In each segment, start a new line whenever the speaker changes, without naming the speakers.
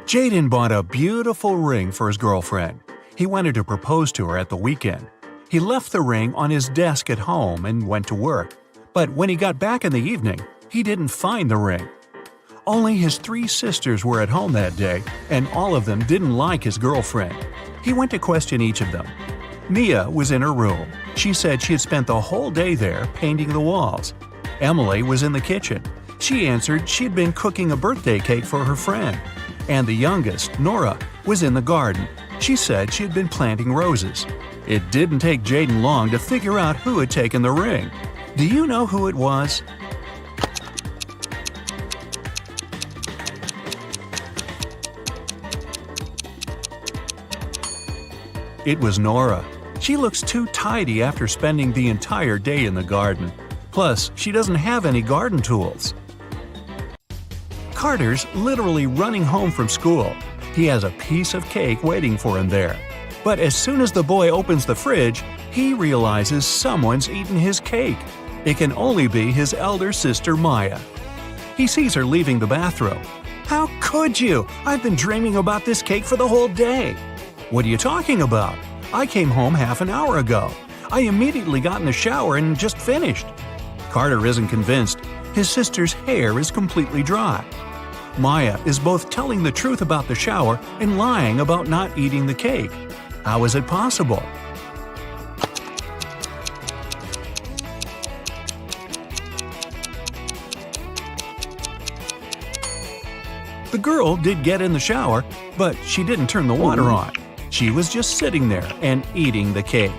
Jaden bought a beautiful ring for his girlfriend. He wanted to propose to her at the weekend. He left the ring on his desk at home and went to work. But when he got back in the evening, he didn't find the ring. Only his 3 sisters were at home that day, and all of them didn't like his girlfriend. He went to question each of them. Mia was in her room. She said she had spent the whole day there painting the walls. Emily was in the kitchen. She answered she'd been cooking a birthday cake for her friend. And the youngest, Nora, was in the garden. She said she had been planting roses. It didn't take Jaden long to figure out who had taken the ring. Do you know who it was? It was Nora. She looks too tidy after spending the entire day in the garden. Plus, she doesn't have any garden tools. Carter's literally running home from school. He has a piece of cake waiting for him there. But as soon as the boy opens the fridge, he realizes someone's eaten his cake. It can only be his elder sister Maya. He sees her leaving the bathroom. "How could you? I've been dreaming about this cake for the whole day." "What are you talking about? I came home half an hour ago. I immediately got in the shower and just finished." Carter isn't convinced. His sister's hair is completely dry. Maya is both telling the truth about the shower and lying about not eating the cake. How is it possible? The girl did get in the shower, but she didn't turn the water on. She was just sitting there and eating the cake.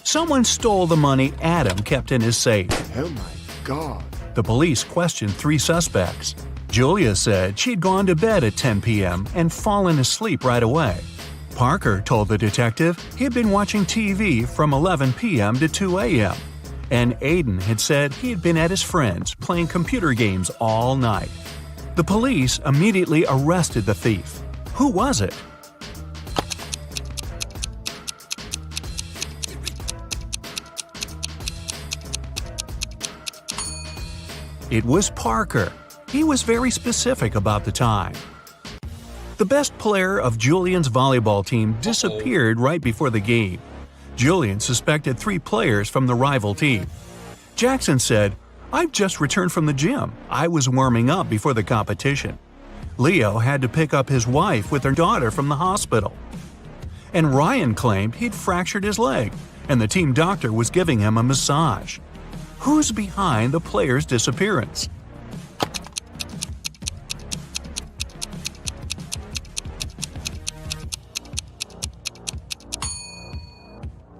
Someone stole the money Adam kept in his safe.
Oh my God.
The police questioned 3 suspects. Julia said she'd gone to bed at 10 p.m. and fallen asleep right away. Parker told the detective he'd been watching TV from 11 p.m. to 2 a.m. And Aiden had said he had been at his friend's playing computer games all night. The police immediately arrested the thief. Who was it? It was Parker. He was very specific about the time. The best player of Julian's volleyball team disappeared right before the game. Julian suspected 3 players from the rival team. Jackson said, "I've just returned from the gym. I was warming up before the competition." Leo had to pick up his wife with her daughter from the hospital. And Ryan claimed he'd fractured his leg, and the team doctor was giving him a massage. Who's behind the player's disappearance?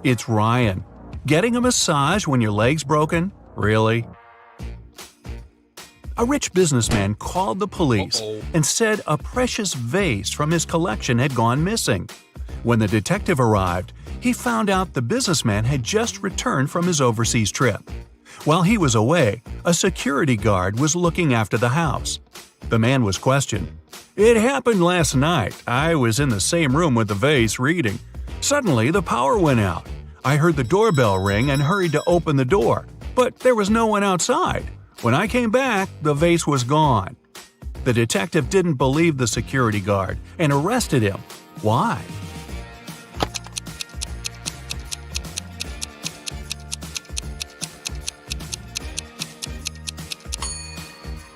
It's Ryan. Getting a massage when your leg's broken? Really? A rich businessman called the police and said a precious vase from his collection had gone missing. When the detective arrived, he found out the businessman had just returned from his overseas trip. While he was away, a security guard was looking after the house. The man was questioned. "It happened last night. I was in the same room with the vase reading. Suddenly, the power went out. I heard the doorbell ring and hurried to open the door, but there was no one outside. When I came back, the vase was gone." The detective didn't believe the security guard and arrested him. Why?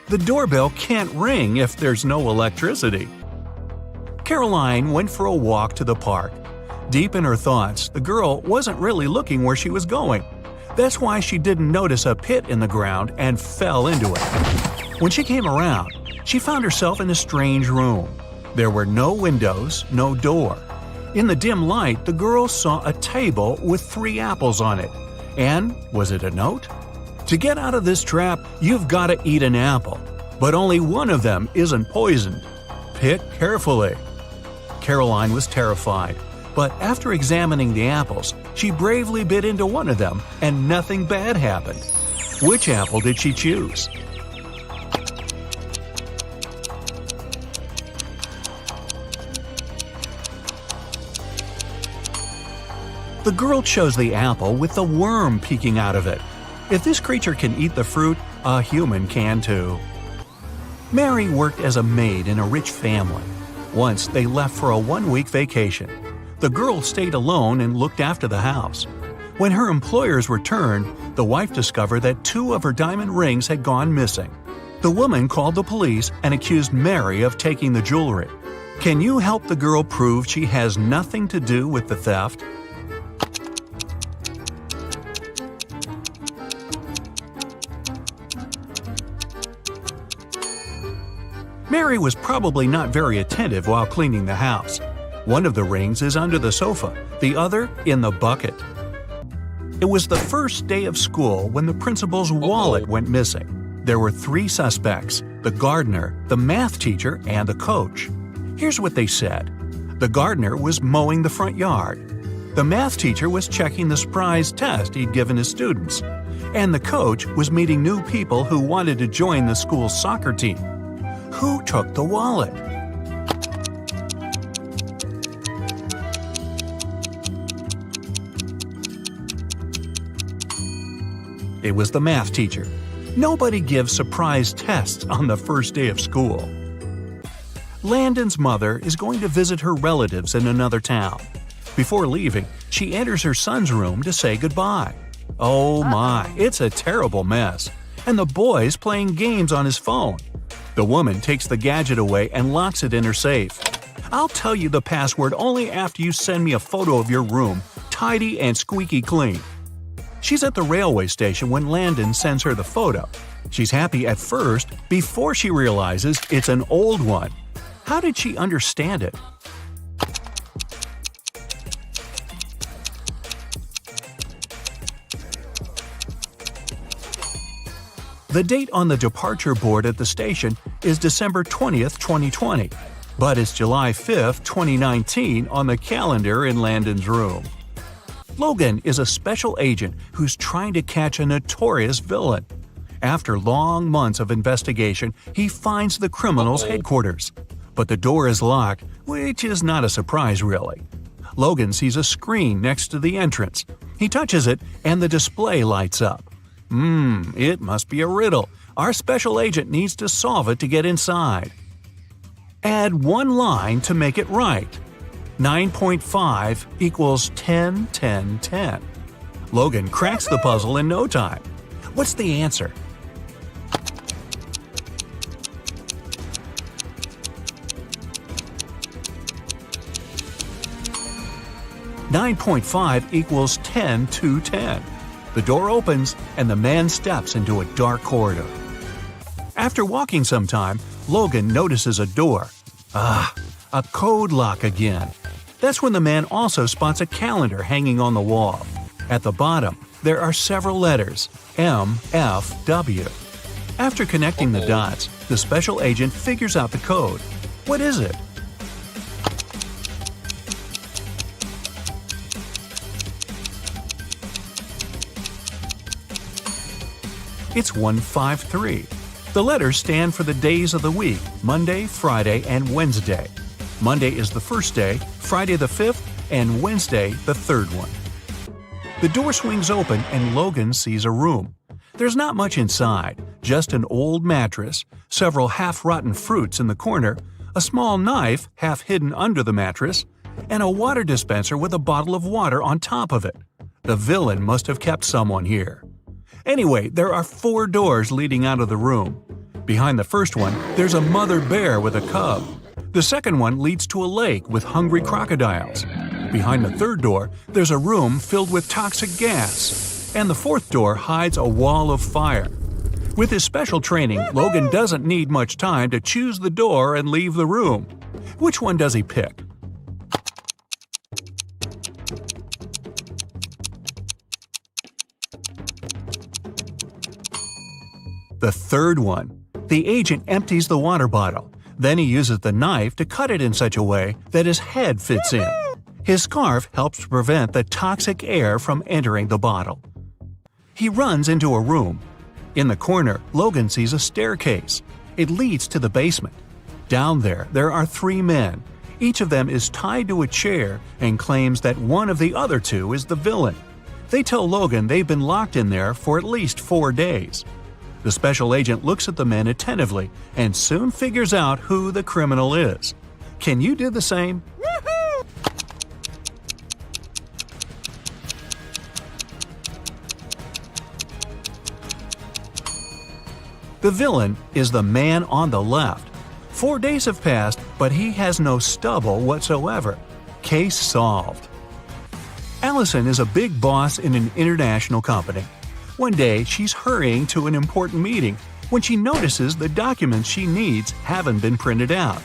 The doorbell can't ring if there's no electricity. Caroline went for a walk to the park. Deep in her thoughts, the girl wasn't really looking where she was going. That's why she didn't notice a pit in the ground and fell into it. When she came around, she found herself in a strange room. There were no windows, no door. In the dim light, the girl saw a table with 3 apples on it. And was it a note? "To get out of this trap, you've got to eat an apple. But only one of them isn't poisoned. Pick carefully." Caroline was terrified. But after examining the apples, she bravely bit into one of them, and nothing bad happened. Which apple did she choose? The girl chose the apple with the worm peeking out of it. If this creature can eat the fruit, a human can too. Mary worked as a maid in a rich family. Once they left for a one-week vacation. The girl stayed alone and looked after the house. When her employers returned, the wife discovered that 2 of her diamond rings had gone missing. The woman called the police and accused Mary of taking the jewelry. Can you help the girl prove she has nothing to do with the theft? Mary was probably not very attentive while cleaning the house. One of the rings is under the sofa, the other in the bucket. It was the first day of school when the principal's wallet went missing. There were 3 suspects: the gardener, the math teacher, and the coach. Here's what they said. The gardener was mowing the front yard. The math teacher was checking the surprise test he'd given his students. And the coach was meeting new people who wanted to join the school's soccer team. Who took the wallet? It was the math teacher. Nobody gives surprise tests on the first day of school. Landon's mother is going to visit her relatives in another town. Before leaving, she enters her son's room to say goodbye. Oh my, it's a terrible mess. And the boy's playing games on his phone. The woman takes the gadget away and locks it in her safe. I'll tell you the password only after you send me a photo of your room, tidy and squeaky clean. She's at the railway station when Landon sends her the photo. She's happy at first before she realizes it's an old one. How did she understand it? The date on the departure board at the station is December 20th, 2020, but it's July 5th, 2019 on the calendar in Landon's room. Logan is a special agent who's trying to catch a notorious villain. After long months of investigation, he finds the criminal's headquarters. But the door is locked, which is not a surprise really. Logan sees a screen next to the entrance. He touches it and the display lights up. It must be a riddle. Our special agent needs to solve it to get inside. Add 1 line to make it right. 9.5 equals 10, 10, 10. Logan cracks the puzzle in no time. What's the answer? "9.5 equals 10 to 10. The door opens and the man steps into a dark corridor. After walking some time, Logan notices a door. A code lock again. That's when the man also spots a calendar hanging on the wall. At the bottom, there are several letters, M, F, W. After connecting the dots, the special agent figures out the code. What is it? It's 153. The letters stand for the days of the week, Monday, Friday, and Wednesday. Monday is the first day, Friday the 5th, and Wednesday the 3rd one. The door swings open and Logan sees a room. There's not much inside, just an old mattress, several half-rotten fruits in the corner, a small knife half hidden under the mattress, and a water dispenser with a bottle of water on top of it. The villain must have kept someone here. Anyway, there are 4 doors leading out of the room. Behind the first one, there's a mother bear with a cub. The second one leads to a lake with hungry crocodiles. Behind the third door, there's a room filled with toxic gas. And the fourth door hides a wall of fire. With his special training, Logan doesn't need much time to choose the door and leave the room. Which one does he pick? The third one. The agent empties the water bottle. Then he uses the knife to cut it in such a way that his head fits in. His scarf helps to prevent the toxic air from entering the bottle. He runs into a room. In the corner, Logan sees a staircase. It leads to the basement. Down there are 3 men. Each of them is tied to a chair and claims that one of the other 2 is the villain. They tell Logan they've been locked in there for at least 4 days. The special agent looks at the men attentively and soon figures out who the criminal is. Can you do the same? The villain is the man on the left. 4 days have passed, but he has no stubble whatsoever. Case solved. Allison is a big boss in an international company. One day, she's hurrying to an important meeting when she notices the documents she needs haven't been printed out.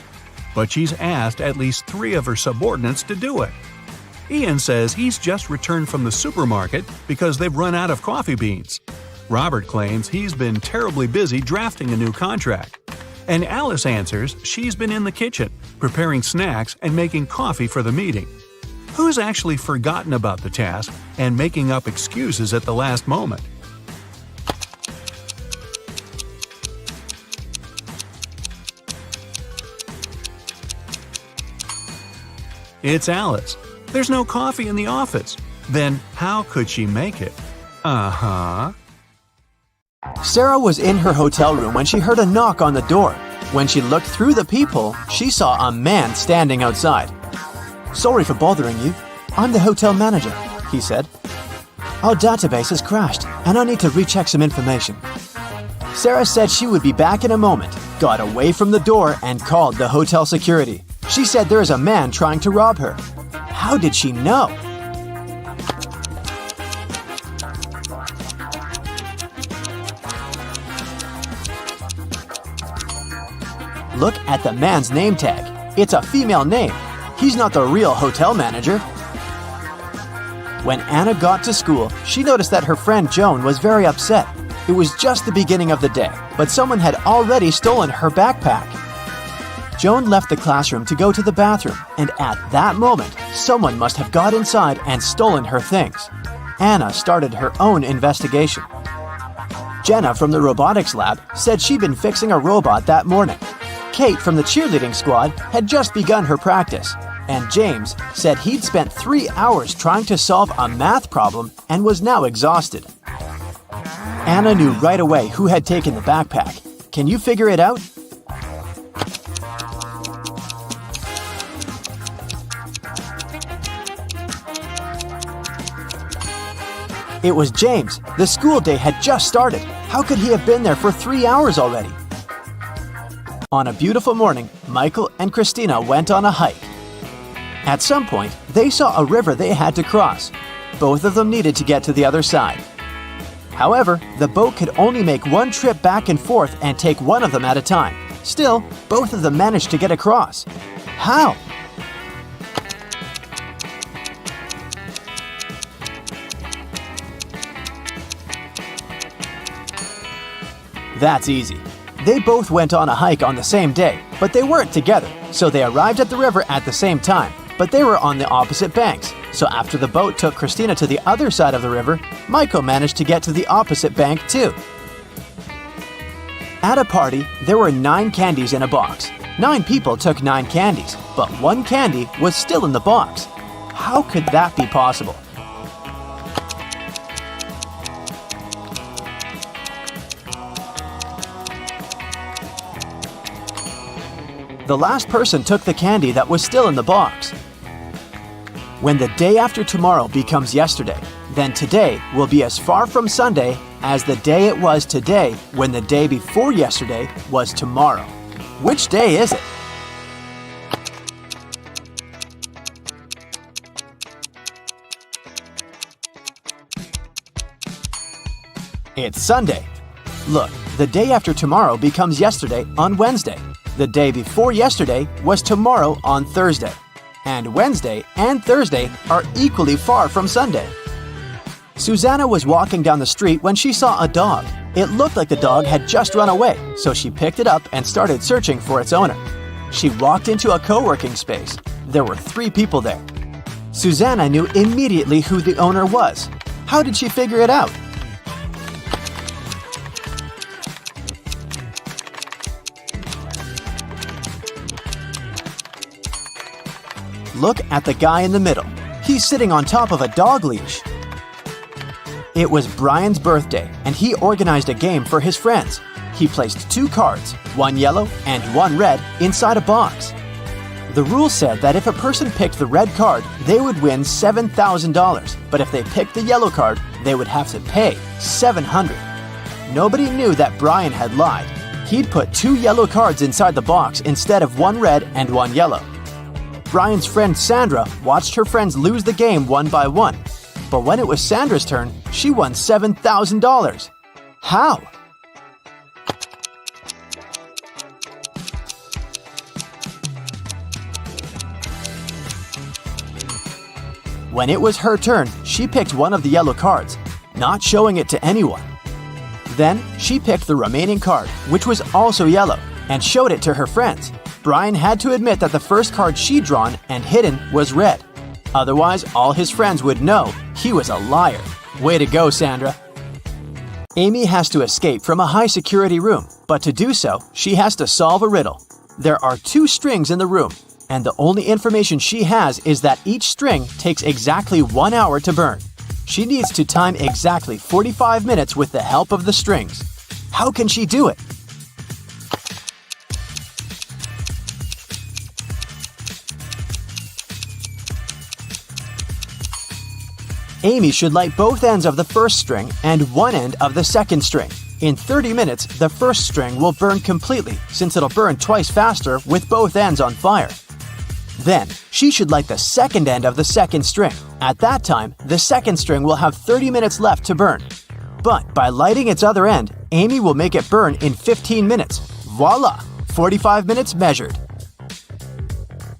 But she's asked at least 3 of her subordinates to do it. Ian says he's just returned from the supermarket because they've run out of coffee beans. Robert claims he's been terribly busy drafting a new contract. And Alice answers she's been in the kitchen, preparing snacks and making coffee for the meeting. Who's actually forgotten about the task and making up excuses at the last moment? It's Alice. There's no coffee in the office. Then how could she make it?
Sarah was in her hotel room when she heard a knock on the door. When she looked through the peephole, she saw a man standing outside. "Sorry for bothering you. I'm the hotel manager," he said. "Our database has crashed, and I need to recheck some information." Sarah said she would be back in a moment, got away from the door, and called the hotel security. She said there is a man trying to rob her. How did she know? Look at the man's name tag. It's a female name. He's not the real hotel manager. When Anna got to school, she noticed that her friend Joan was very upset. It was just the beginning of the day, but someone had already stolen her backpack. Joan left the classroom to go to the bathroom, and at that moment, someone must have got inside and stolen her things. Anna started her own investigation. Jenna from the robotics lab said she'd been fixing a robot that morning. Kate from the cheerleading squad had just begun her practice, and James said he'd spent 3 hours trying to solve a math problem and was now exhausted. Anna knew right away who had taken the backpack. Can you figure it out? It was James. The school day had just started. How could he have been there for 3 hours already? On a beautiful morning, Michael and Christina went on a hike. At some point, they saw a river they had to cross. Both of them needed to get to the other side. However, the boat could only make one trip back and forth and take one of them at a time. Still, both of them managed to get across. How? That's easy. They both went on a hike on the same day, but they weren't together, so they arrived at the river at the same time, but they were on the opposite banks. So after the boat took Christina to the other side of the river, Michael managed to get to the opposite bank too. At a party, there were 9 candies in a box. 9 people took 9 candies, but 1 candy was still in the box. How could that be possible? The last person took the candy that was still in the box. When the day after tomorrow becomes yesterday, then today will be as far from Sunday as the day it was today when the day before yesterday was tomorrow. Which day is it? It's Sunday. Look, the day after tomorrow becomes yesterday on Wednesday. The day before yesterday was tomorrow on Thursday. And Wednesday and Thursday are equally far from Sunday. Susanna was walking down the street when she saw a dog. It looked like the dog had just run away, so she picked it up and started searching for its owner. She walked into a co-working space. There were 3 people there. Susanna knew immediately who the owner was. How did she figure it out? Look at the guy in the middle. He's sitting on top of a dog leash. It was Brian's birthday, and he organized a game for his friends. He placed 2 cards, one yellow and one red, inside a box. The rule said that if a person picked the red card, they would win $7,000, but if they picked the yellow card, they would have to pay $700. Nobody knew that Brian had lied. He'd put 2 yellow cards inside the box instead of one red and one yellow. Brian's friend Sandra watched her friends lose the game one by one. But when it was Sandra's turn, she won $7,000. How? When it was her turn, she picked one of the yellow cards, not showing it to anyone. Then, she picked the remaining card, which was also yellow, and showed it to her friends. Brian had to admit that the first card she'd drawn and hidden was red. Otherwise, all his friends would know he was a liar. Way to go, Sandra. Amy has to escape from a high-security room, but to do so, she has to solve a riddle. There are 2 strings in the room, and the only information she has is that each string takes exactly 1 hour to burn. She needs to time exactly 45 minutes with the help of the strings. How can she do it? Amy should light both ends of the first string and one end of the second string. In 30 minutes, the first string will burn completely since it'll burn twice faster with both ends on fire. Then, she should light the second end of the second string. At that time, the second string will have 30 minutes left to burn. But by lighting its other end, Amy will make it burn in 15 minutes. Voila! 45 minutes measured.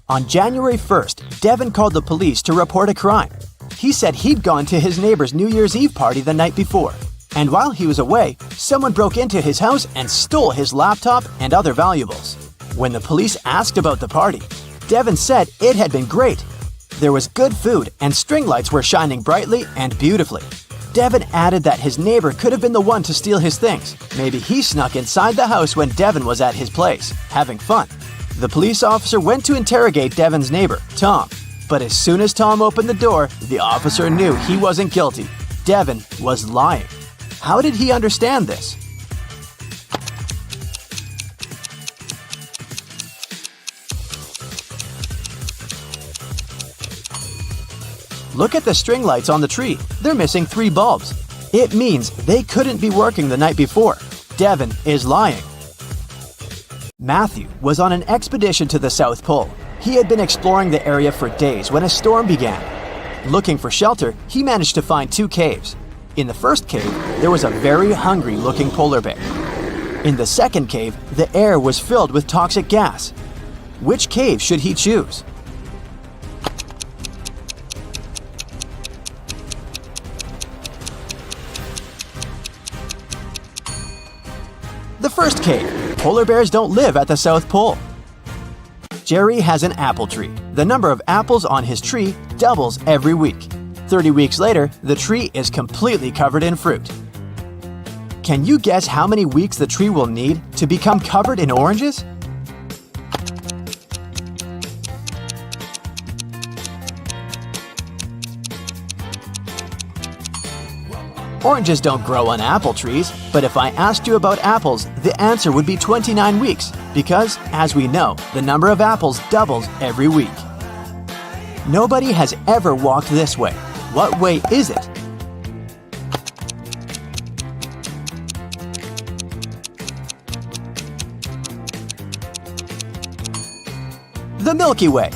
On January 1st, Devin called the police to report a crime. He said he'd gone to his neighbor's New Year's Eve party the night before. And while he was away, someone broke into his house and stole his laptop and other valuables. When the police asked about the party, Devin said it had been great. There was good food and string lights were shining brightly and beautifully. Devin added that his neighbor could have been the one to steal his things. Maybe he snuck inside the house when Devin was at his place, having fun. The police officer went to interrogate Devin's neighbor, Tom. But as soon as Tom opened the door, the officer knew he wasn't guilty. Devin was lying. How did he understand this? Look at the string lights on the tree. They're missing 3 bulbs. It means they couldn't be working the night before. Devin is lying. Matthew was on an expedition to the South Pole. He had been exploring the area for days when a storm began. Looking for shelter, he managed to find 2 caves. In the first cave, there was a very hungry-looking polar bear. In the second cave, the air was filled with toxic gas. Which cave should he choose? The first cave. Polar bears don't live at the South Pole. Jerry has an apple tree. The number of apples on his tree doubles every week. 30 weeks later, the tree is completely covered in fruit. Can you guess how many weeks the tree will need to become covered in oranges? Oranges don't grow on apple trees, but if I asked you about apples, the answer would be 29 weeks, because, as we know, the number of apples doubles every week. Nobody has ever walked this way. What way is it? The Milky Way.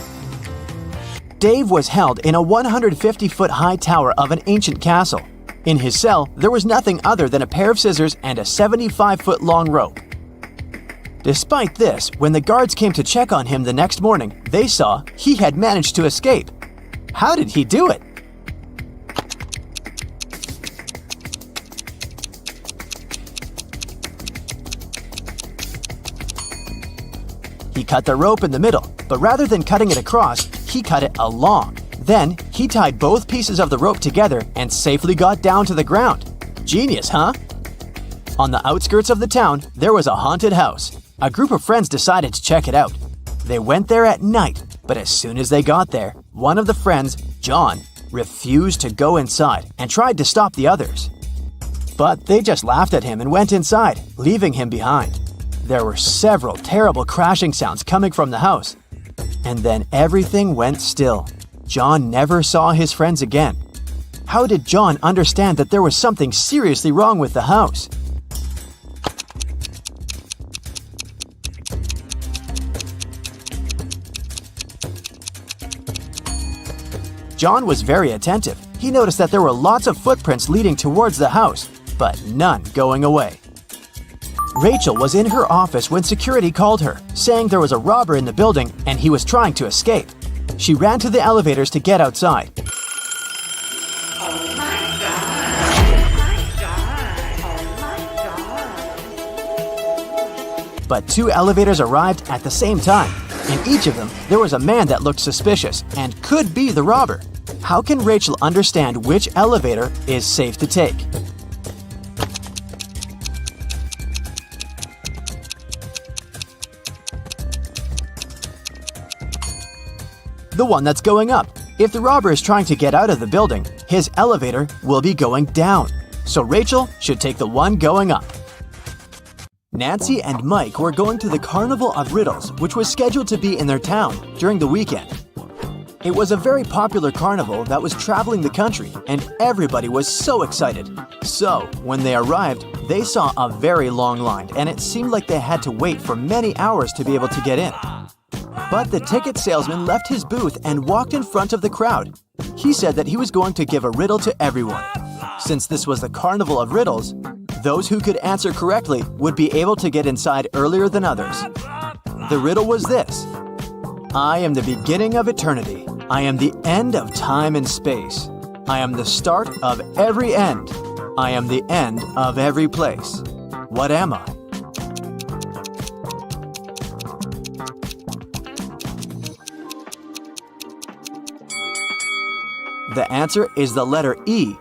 Dave was held in a 150-foot high tower of an ancient castle. In his cell, there was nothing other than a pair of scissors and a 75-foot long rope. Despite this, when the guards came to check on him the next morning, they saw he had managed to escape. How did he do it? He cut the rope in the middle, but rather than cutting it across, he cut it along. Then, he tied both pieces of the rope together and safely got down to the ground. Genius, huh? On the outskirts of the town, there was a haunted house. A group of friends decided to check it out. They went there at night, but as soon as they got there, one of the friends, John, refused to go inside and tried to stop the others. But they just laughed at him and went inside, leaving him behind. There were several terrible crashing sounds coming from the house. And then everything went still. John never saw his friends again. How did John understand that there was something seriously wrong with the house? John was very attentive. He noticed that there were lots of footprints leading towards the house, but none going away. Rachel was in her office when security called her, saying there was a robber in the building and he was trying to escape. She ran to the elevators to get outside. But 2 elevators arrived at the same time. In each of them, there was a man that looked suspicious and could be the robber. How can Rachel understand which elevator is safe to take? The one that's going up. If the robber is trying to get out of the building, his elevator will be going down. So Rachel should take the one going up. Nancy and Mike were going to the Carnival of Riddles, which was scheduled to be in their town during the weekend. It was a very popular carnival that was traveling the country, and everybody was so excited. So, when they arrived, they saw a very long line, and it seemed like they had to wait for many hours to be able to get in. But the ticket salesman left his booth and walked in front of the crowd. He said that he was going to give a riddle to everyone. Since this was the Carnival of Riddles, those who could answer correctly would be able to get inside earlier than others. The riddle was this: I am the beginning of eternity. I am the end of time and space. I am the start of every end. I am the end of every place. What am I? The answer is the letter E.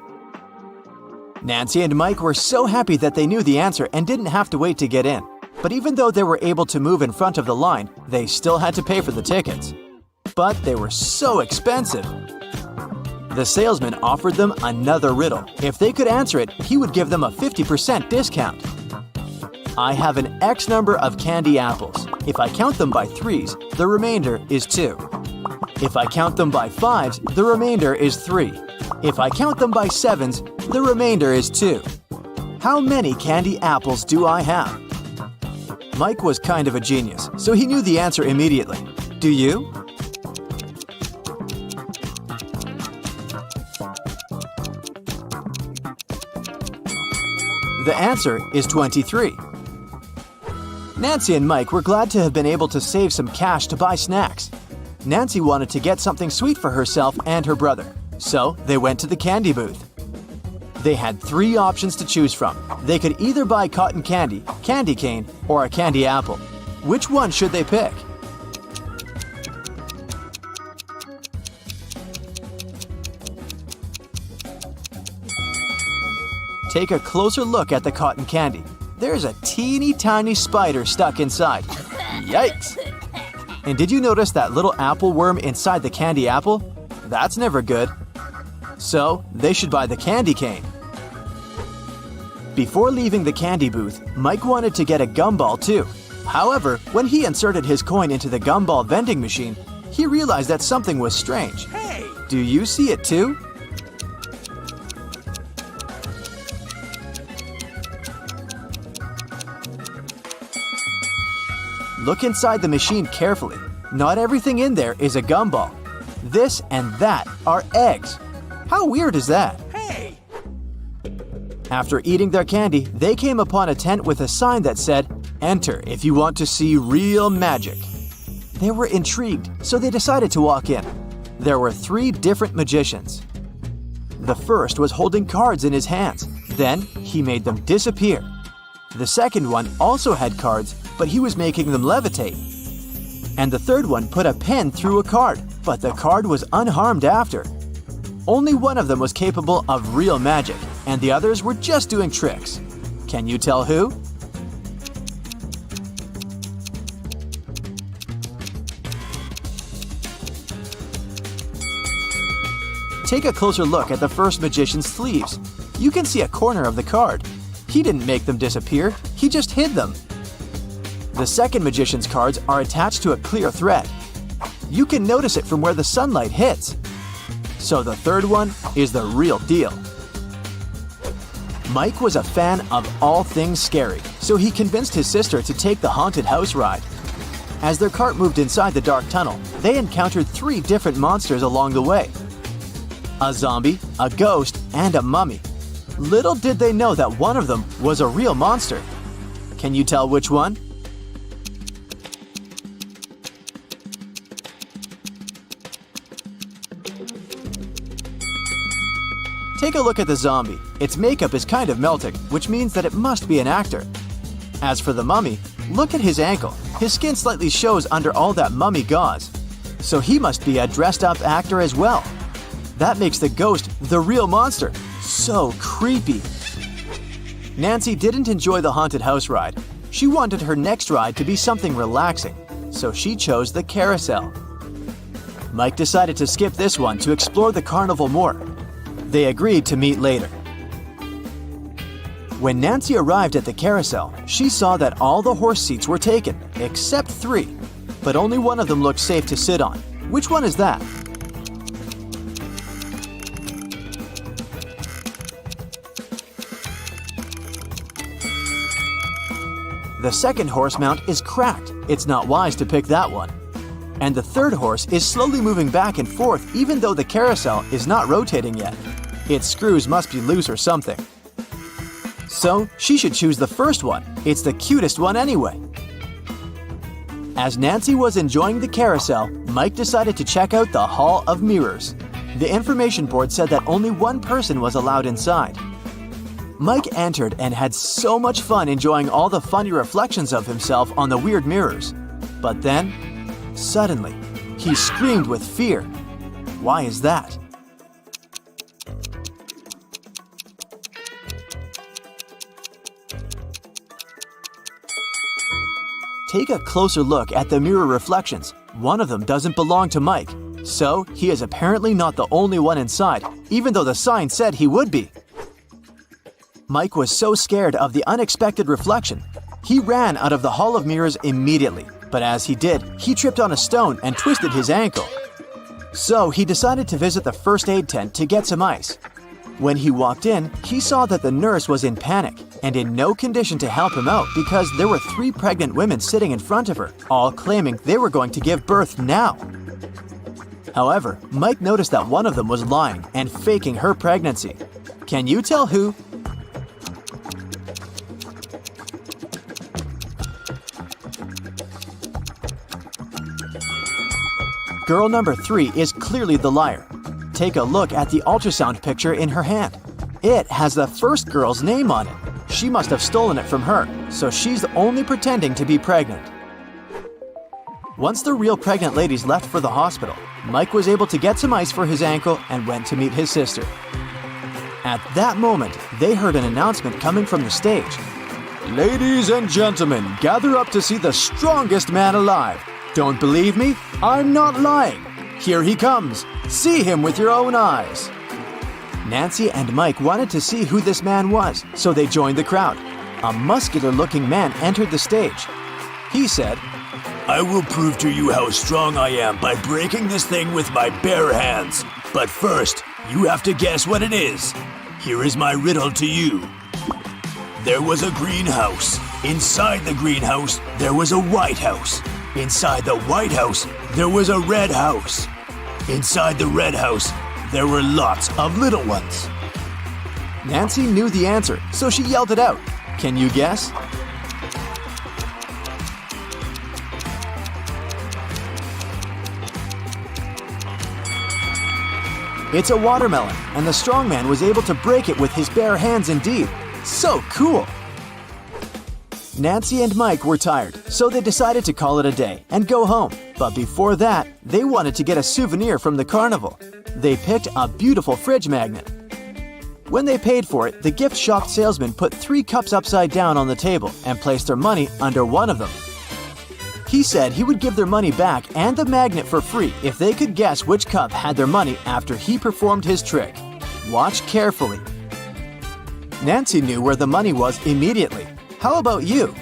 Nancy and Mike were so happy that they knew the answer and didn't have to wait to get in. But even though they were able to move in front of the line, they still had to pay for the tickets. But they were so expensive. The salesman offered them another riddle. If they could answer it, he would give them a 50% discount. I have an X number of candy apples. If I count them by 3s, the remainder is 2. If I count them by 5s, the remainder is 3. If I count them by 7s, the remainder is 2. How many candy apples do I have? Mike was kind of a genius, so he knew the answer immediately. Do you? The answer is 23. Nancy and Mike were glad to have been able to save some cash to buy snacks. Nancy wanted to get something sweet for herself and her brother, so they went to the candy booth. They had 3 options to choose from. They could either buy cotton candy, candy cane, or a candy apple. Which one should they pick? Take a closer look at the cotton candy. There's a teeny tiny spider stuck inside. Yikes! And did you notice that little apple worm inside the candy apple? That's never good. So, they should buy the candy cane. Before leaving the candy booth, Mike wanted to get a gumball too. However, when he inserted his coin into the gumball vending machine, he realized that something was strange. Hey! Do you see it too? Look inside the machine carefully. Not everything in there is a gumball. This and that are eggs. How weird is that? Hey! After eating their candy, they came upon a tent with a sign that said, "Enter if you want to see real magic." They were intrigued, so they decided to walk in. There were 3 different magicians. The first was holding cards in his hands. Then he made them disappear. The second one also had cards, but he was making them levitate. And the third one put a pen through a card, but the card was unharmed after. Only one of them was capable of real magic, and the others were just doing tricks. Can you tell who? Take a closer look at the first magician's sleeves. You can see a corner of the card. He didn't make them disappear, he just hid them. The second magician's cards are attached to a clear thread. You can notice it from where the sunlight hits. So the third one is the real deal. Mike was a fan of all things scary, so he convinced his sister to take the haunted house ride. As their cart moved inside the dark tunnel, they encountered 3 different monsters along the way. A zombie, a ghost, and a mummy. Little did they know that one of them was a real monster. Can you tell which one? Take a look at the zombie. Its makeup is kind of melting, which means that it must be an actor. As for the mummy, look at his ankle. His skin slightly shows under all that mummy gauze. So he must be a dressed-up actor as well. That makes the ghost the real monster. So creepy. Nancy didn't enjoy the haunted house ride. She wanted her next ride to be something relaxing, so she chose the carousel. Mike decided to skip this one to explore the carnival more. They agreed to meet later. When Nancy arrived at the carousel, she saw that all the horse seats were taken, except 3. But only one of them looked safe to sit on. Which one is that? The second horse mount is cracked. It's not wise to pick that one. And the third horse is slowly moving back and forth even though the carousel is not rotating yet. Its screws must be loose or something. So she should choose the first one. It's the cutest one anyway. As Nancy was enjoying the carousel, Mike decided to check out the Hall of Mirrors. The information board said that only one person was allowed inside. Mike entered and had so much fun enjoying all the funny reflections of himself on the weird mirrors. But then, suddenly, he screamed with fear. Why is that? Take a closer look at the mirror reflections. One of them doesn't belong to Mike, so he is apparently not the only one inside, even though the sign said he would be. Mike was so scared of the unexpected reflection. He ran out of the Hall of Mirrors immediately, but as he did, he tripped on a stone and twisted his ankle. So he decided to visit the first aid tent to get some ice. When he walked in, he saw that the nurse was in panic and in no condition to help him out because there were 3 pregnant women sitting in front of her, all claiming they were going to give birth now. However, Mike noticed that one of them was lying and faking her pregnancy. Can you tell who? Girl number 3 is clearly the liar. Take a look at the ultrasound picture in her hand. It has the first girl's name on it. She must have stolen it from her, so she's only pretending to be pregnant. Once the real pregnant ladies left for the hospital, Mike was able to get some ice for his ankle and went to meet his sister. At that moment, they heard an announcement coming from the stage. Ladies and gentlemen, gather up to see the strongest man alive. Don't believe me? I'm not lying. Here he comes. See him with your own eyes. Nancy and Mike wanted to see who this man was, so they joined the crowd. A muscular-looking man entered the stage. He said,
I will prove to you how strong I am by breaking this thing with my bare hands. But first, you have to guess what it is. Here is my riddle to you. There was a greenhouse. Inside the greenhouse, there was a white house. Inside the white house, there was a red house. Inside the red house, there were lots of little ones. Nancy knew the answer, so she yelled it out. Can you guess? It's a watermelon, and the strongman was able to break it with his bare hands indeed. So cool! Nancy and Mike were tired, so they decided to call it a day and go home. But before that, they wanted to get a souvenir from the carnival. They picked a beautiful fridge magnet. When they paid for it, the gift shop salesman put 3 cups upside down on the table and placed their money under one of them.
He said he would give their money back and the magnet for free if they could guess which cup had their money after he performed his trick. Watch carefully. Nancy knew where the money was immediately. How about you?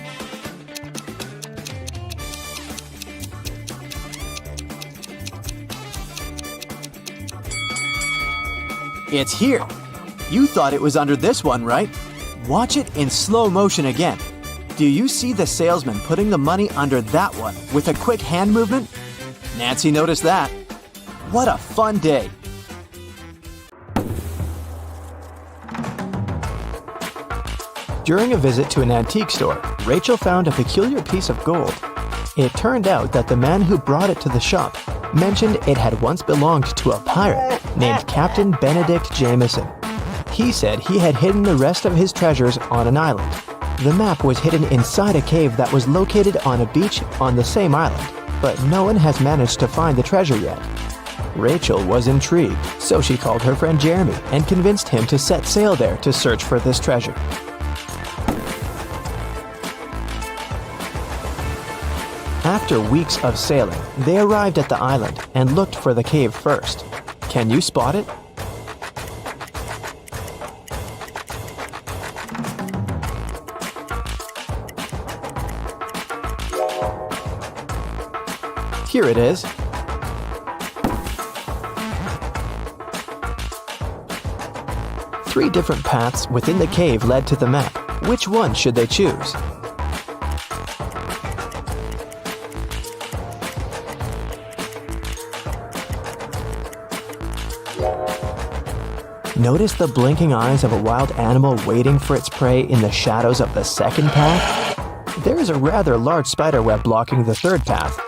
It's here. You thought it was under this one, right? Watch it in slow motion again. Do you see the salesman putting the money under that one with a quick hand movement? Nancy noticed that. What a fun day! During a visit to an antique store, Rachel found a peculiar piece of gold. It turned out that the man who brought it to the shop mentioned it had once belonged to a pirate named Captain Benedict Jameson. He said he had hidden the rest of his treasures on an island. The map was hidden inside a cave that was located on a beach on the same island, but no one has managed to find the treasure yet. Rachel was intrigued, so she called her friend Jeremy and convinced him to set sail there to search for this treasure. After weeks of sailing, they arrived at the island and looked for the cave first. Can you spot it? Here it is. Three different paths within the cave led to the map. Which one should they choose? Notice the blinking eyes of a wild animal waiting for its prey in the shadows of the second path? There is a rather large spider web blocking the third path.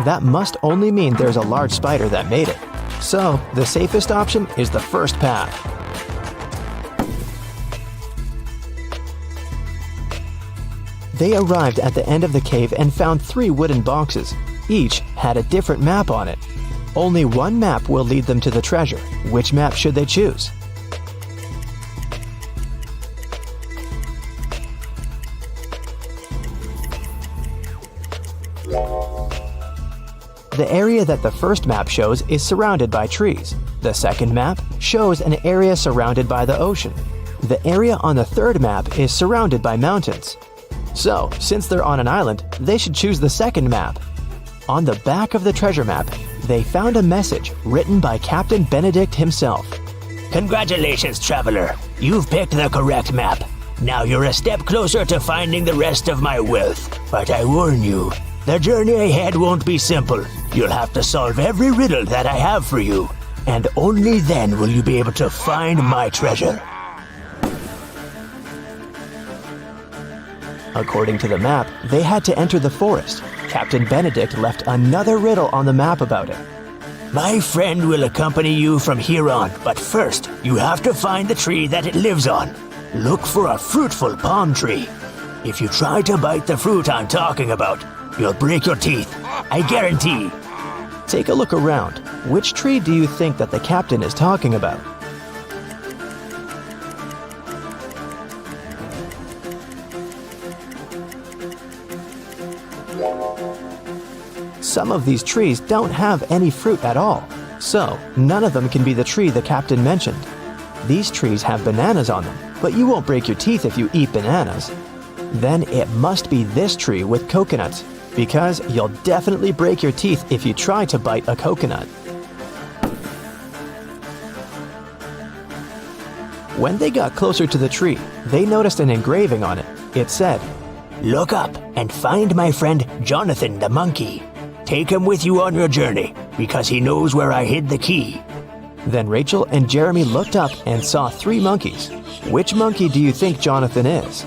That must only mean there's a large spider that made it. So, the safest option is the first path. They arrived at the end of the cave and found 3 wooden boxes. Each had a different map on it. Only one map will lead them to the treasure. Which map should they choose? The area that the first map shows is surrounded by trees. The second map shows an area surrounded by the ocean. The area on the third map is surrounded by mountains. So, since they're on an island, they should choose the second map. On the back of the treasure map, they found a message written by Captain Benedict himself.
Congratulations, traveler. You've picked the correct map. Now you're a step closer to finding the rest of my wealth. But I warn you, the journey ahead won't be simple. You'll have to solve every riddle that I have for you. And only then will you be able to find my treasure.
According to the map, they had to enter the forest. Captain Benedict left another riddle on the map about it.
My friend will accompany you from here on, but first, you have to find the tree that it lives on. Look for a fruitful palm tree. If you try to bite the fruit I'm talking about, you'll break your teeth. I guarantee.
Take a look around. Which tree do you think that the captain is talking about? Some of these trees don't have any fruit at all, so none of them can be the tree the captain mentioned. These trees have bananas on them, but you won't break your teeth if you eat bananas. Then it must be this tree with coconuts, because you'll definitely break your teeth if you try to bite a coconut. When they got closer to the tree, they noticed an engraving on it. It said,
"Look up and find my friend Jonathan the monkey. Take him with you on your journey, because he knows where I hid the key."
Then Rachel and Jeremy looked up and saw 3 monkeys. Which monkey do you think Jonathan is?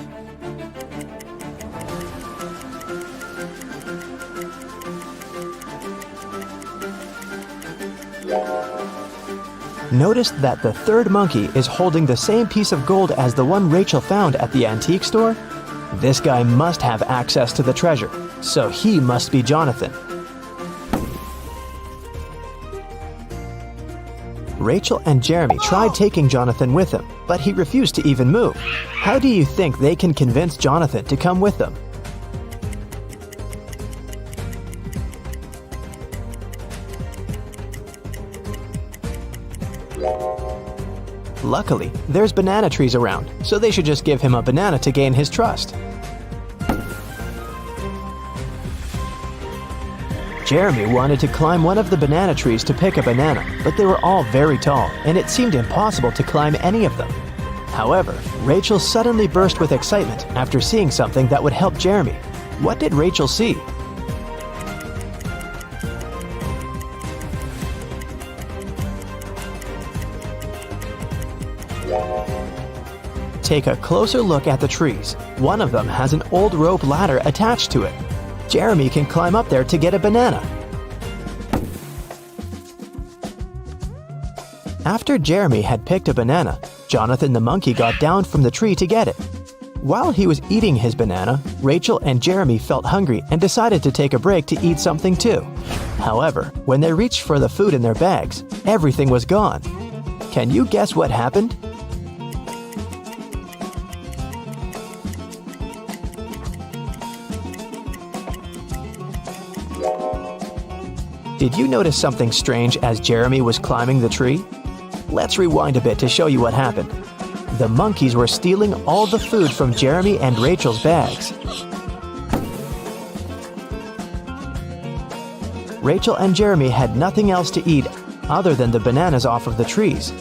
Notice that the third monkey is holding the same piece of gold as the one Rachel found at the antique store. This guy must have access to the treasure, so he must be Jonathan. Rachel and Jeremy tried taking Jonathan with them, but he refused to even move. How do you think they can convince Jonathan to come with them? Luckily, there's banana trees around, so they should just give him a banana to gain his trust. Jeremy wanted to climb one of the banana trees to pick a banana, but they were all very tall, and it seemed impossible to climb any of them. However, Rachel suddenly burst with excitement after seeing something that would help Jeremy. What did Rachel see? Take a closer look at the trees. One of them has an old rope ladder attached to it. Jeremy can climb up there to get a banana. After Jeremy had picked a banana, Jonathan the monkey got down from the tree to get it. While he was eating his banana, Rachel and Jeremy felt hungry and decided to take a break to eat something too. However, when they reached for the food in their bags, everything was gone. Can you guess what happened? Did you notice something strange as Jeremy was climbing the tree? Let's rewind a bit to show you what happened. The monkeys were stealing all the food from Jeremy and Rachel's bags. Rachel and Jeremy had nothing else to eat other than the bananas off of the trees.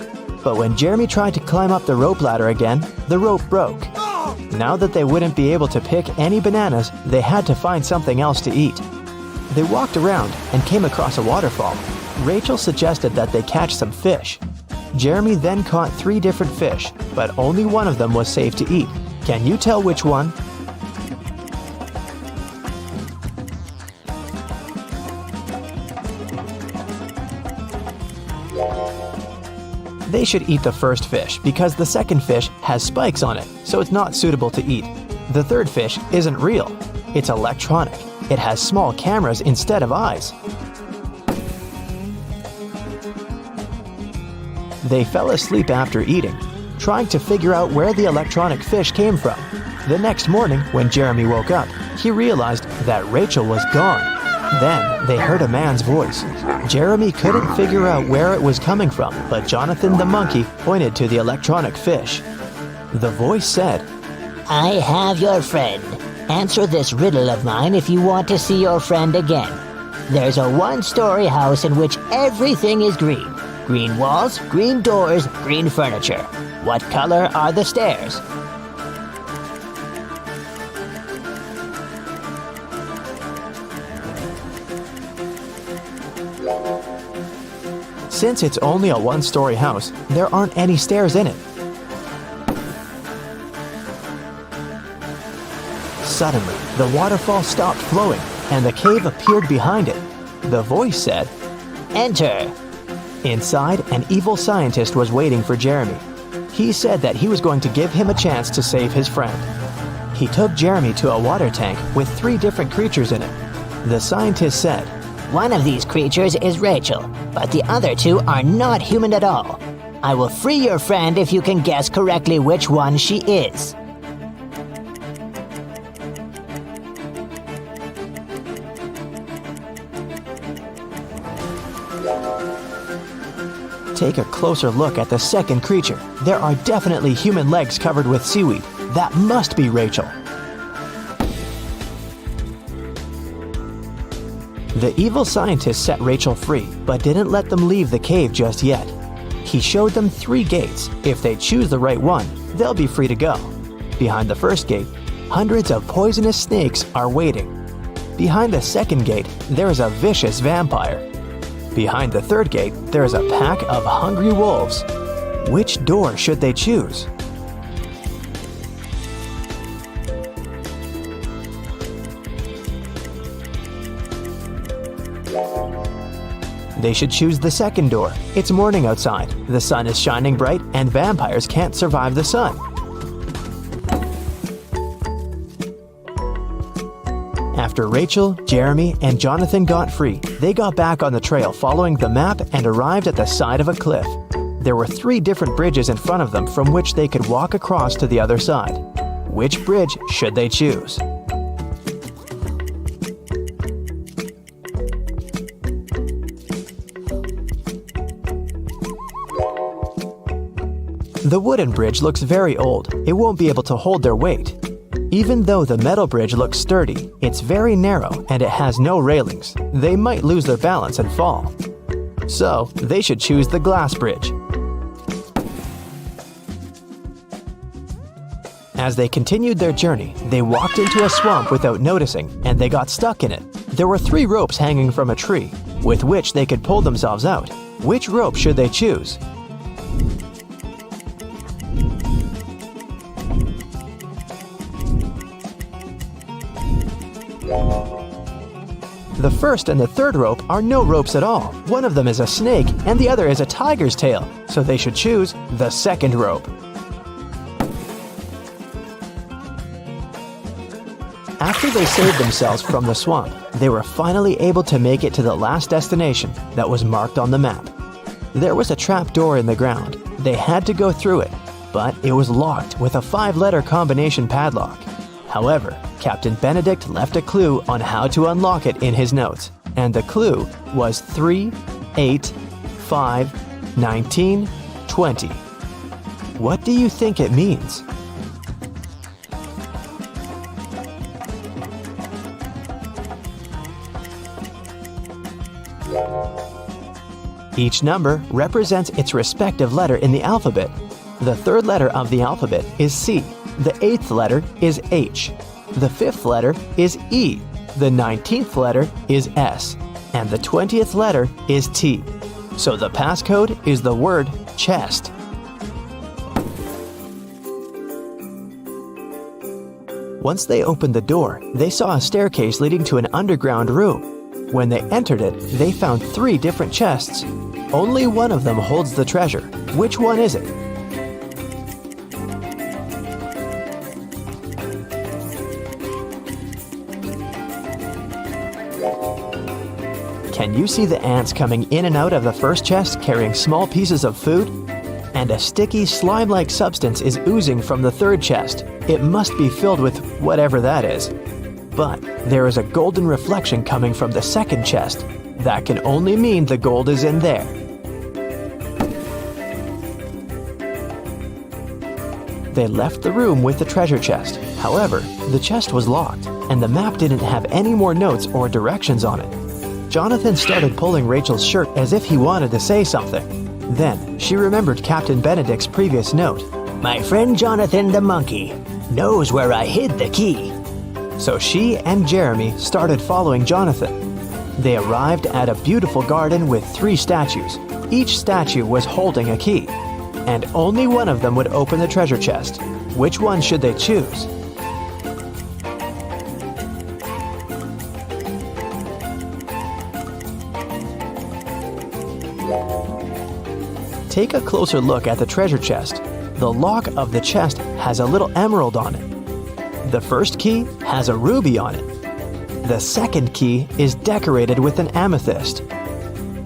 But when Jeremy tried to climb up the rope ladder again, the rope broke. Now that they wouldn't be able to pick any bananas, they had to find something else to eat. They walked around and came across a waterfall. Rachel suggested that they catch some fish. Jeremy then caught 3 different fish, but only one of them was safe to eat. Can you tell which one? They should eat the first fish because the second fish has spikes on it, so it's not suitable to eat. The third fish isn't real. It's electronic. It has small cameras instead of eyes. They fell asleep after eating, trying to figure out where the electronic fish came from. The next morning, when Jeremy woke up, he realized that Rachel was gone. Then they heard a man's voice. Jeremy couldn't figure out where it was coming from, but Jonathan the monkey pointed to the electronic fish. The voice said,
"I have your friend. Answer this riddle of mine if you want to see your friend again. There's a one-story house in which everything is green. Green walls, green doors, green furniture. What color are the stairs?"
Since it's only a one-story house, there aren't any stairs in it. Suddenly, the waterfall stopped flowing, and the cave appeared behind it. The voice said,
"Enter."
Inside, an evil scientist was waiting for Jeremy. He said that he was going to give him a chance to save his friend. He took Jeremy to a water tank with 3 different creatures in it. The scientist said,
"One of these creatures is Rachel, but the other 2 are not human at all. I will free your friend if you can guess correctly which one she is."
Take a closer look at the second creature. There are definitely human legs covered with seaweed. That must be Rachel. The evil scientist set Rachel free, but didn't let them leave the cave just yet. He showed them 3 gates. If they choose the right one, they'll be free to go. Behind the first gate, hundreds of poisonous snakes are waiting. Behind the second gate, there is a vicious vampire. Behind the third gate, there is a pack of hungry wolves. Which door should they choose? They should choose the second door. It's morning outside, the sun is shining bright, and vampires can't survive the sun. After Rachel, Jeremy, and Jonathan got free, they got back on the trail following the map and arrived at the side of a cliff. There were 3 different bridges in front of them from which they could walk across to the other side. Which bridge should they choose? The wooden bridge looks very old. It won't be able to hold their weight. Even though the metal bridge looks sturdy, it's very narrow and it has no railings. They might lose their balance and fall. So, they should choose the glass bridge. As they continued their journey, they walked into a swamp without noticing, and they got stuck in it. There were 3 ropes hanging from a tree, with which they could pull themselves out. Which rope should they choose? The first and the third rope are no ropes at all. One of them is a snake and the other is a tiger's tail, so they should choose the second rope. After they saved themselves from the swamp, they were finally able to make it to the last destination that was marked on the map. There was a trap door in the ground. They had to go through it, but it was locked with a 5-letter combination padlock. However, Captain Benedict left a clue on how to unlock it in his notes, and the clue was 3, 8, 5, 19, 20. What do you think it means? Each number represents its respective letter in the alphabet. The 3rd letter of the alphabet is C. The 8th letter is H. The 5th letter is E. The 19th letter is S. And the 20th letter is T. So the passcode is the word chest. Once they opened the door, they saw a staircase leading to an underground room. When they entered it, they found 3 different chests. Only one of them holds the treasure. Which one is it? Can you see the ants coming in and out of the first chest carrying small pieces of food? And a sticky slime-like substance is oozing from the 3rd chest. It must be filled with whatever that is. But there is a golden reflection coming from the 2nd chest. That can only mean the gold is in there. They left the room with the treasure chest. However, the chest was locked, and the map didn't have any more notes or directions on it. Jonathan started pulling Rachel's shirt as if he wanted to say something. Then, she remembered Captain Benedict's previous note.
My friend Jonathan the monkey knows where I hid the key.
So she and Jeremy started following Jonathan. They arrived at a beautiful garden with 3 statues. Each statue was holding a key, and only one of them would open the treasure chest. Which one should they choose? Take a closer look at the treasure chest. The lock of the chest has a little emerald on it. The first key has a ruby on it. The second key is decorated with an amethyst.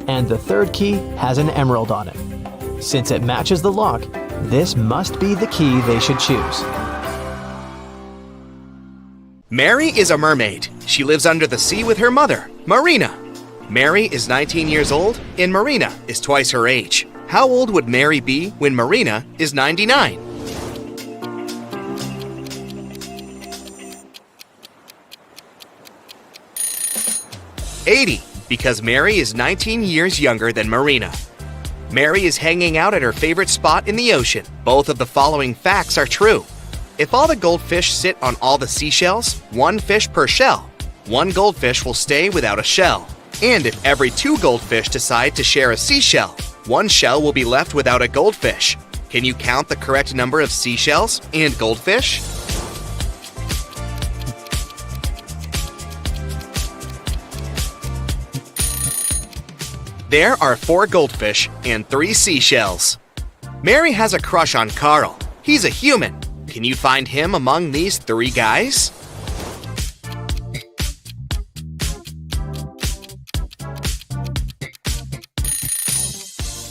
And the third key has an emerald on it. Since it matches the lock, this must be the key they should choose.
Mary is a mermaid. She lives under the sea with her mother, Marina. Mary is 19 years old, and Marina is twice her age. How old would Mary be when Marina is 99? Because Mary is 19 years younger than Marina. Mary is hanging out at her favorite spot in the ocean. Both of the following facts are true. If all the goldfish sit on all the seashells, 1 fish per shell, 1 goldfish will stay without a shell. And if every 2 goldfish decide to share a seashell, 1 shell will be left without a goldfish. Can you count the correct number of seashells and goldfish? There are 4 goldfish and 3 seashells. Mary has a crush on Carl. He's a human. Can you find him among these 3 guys?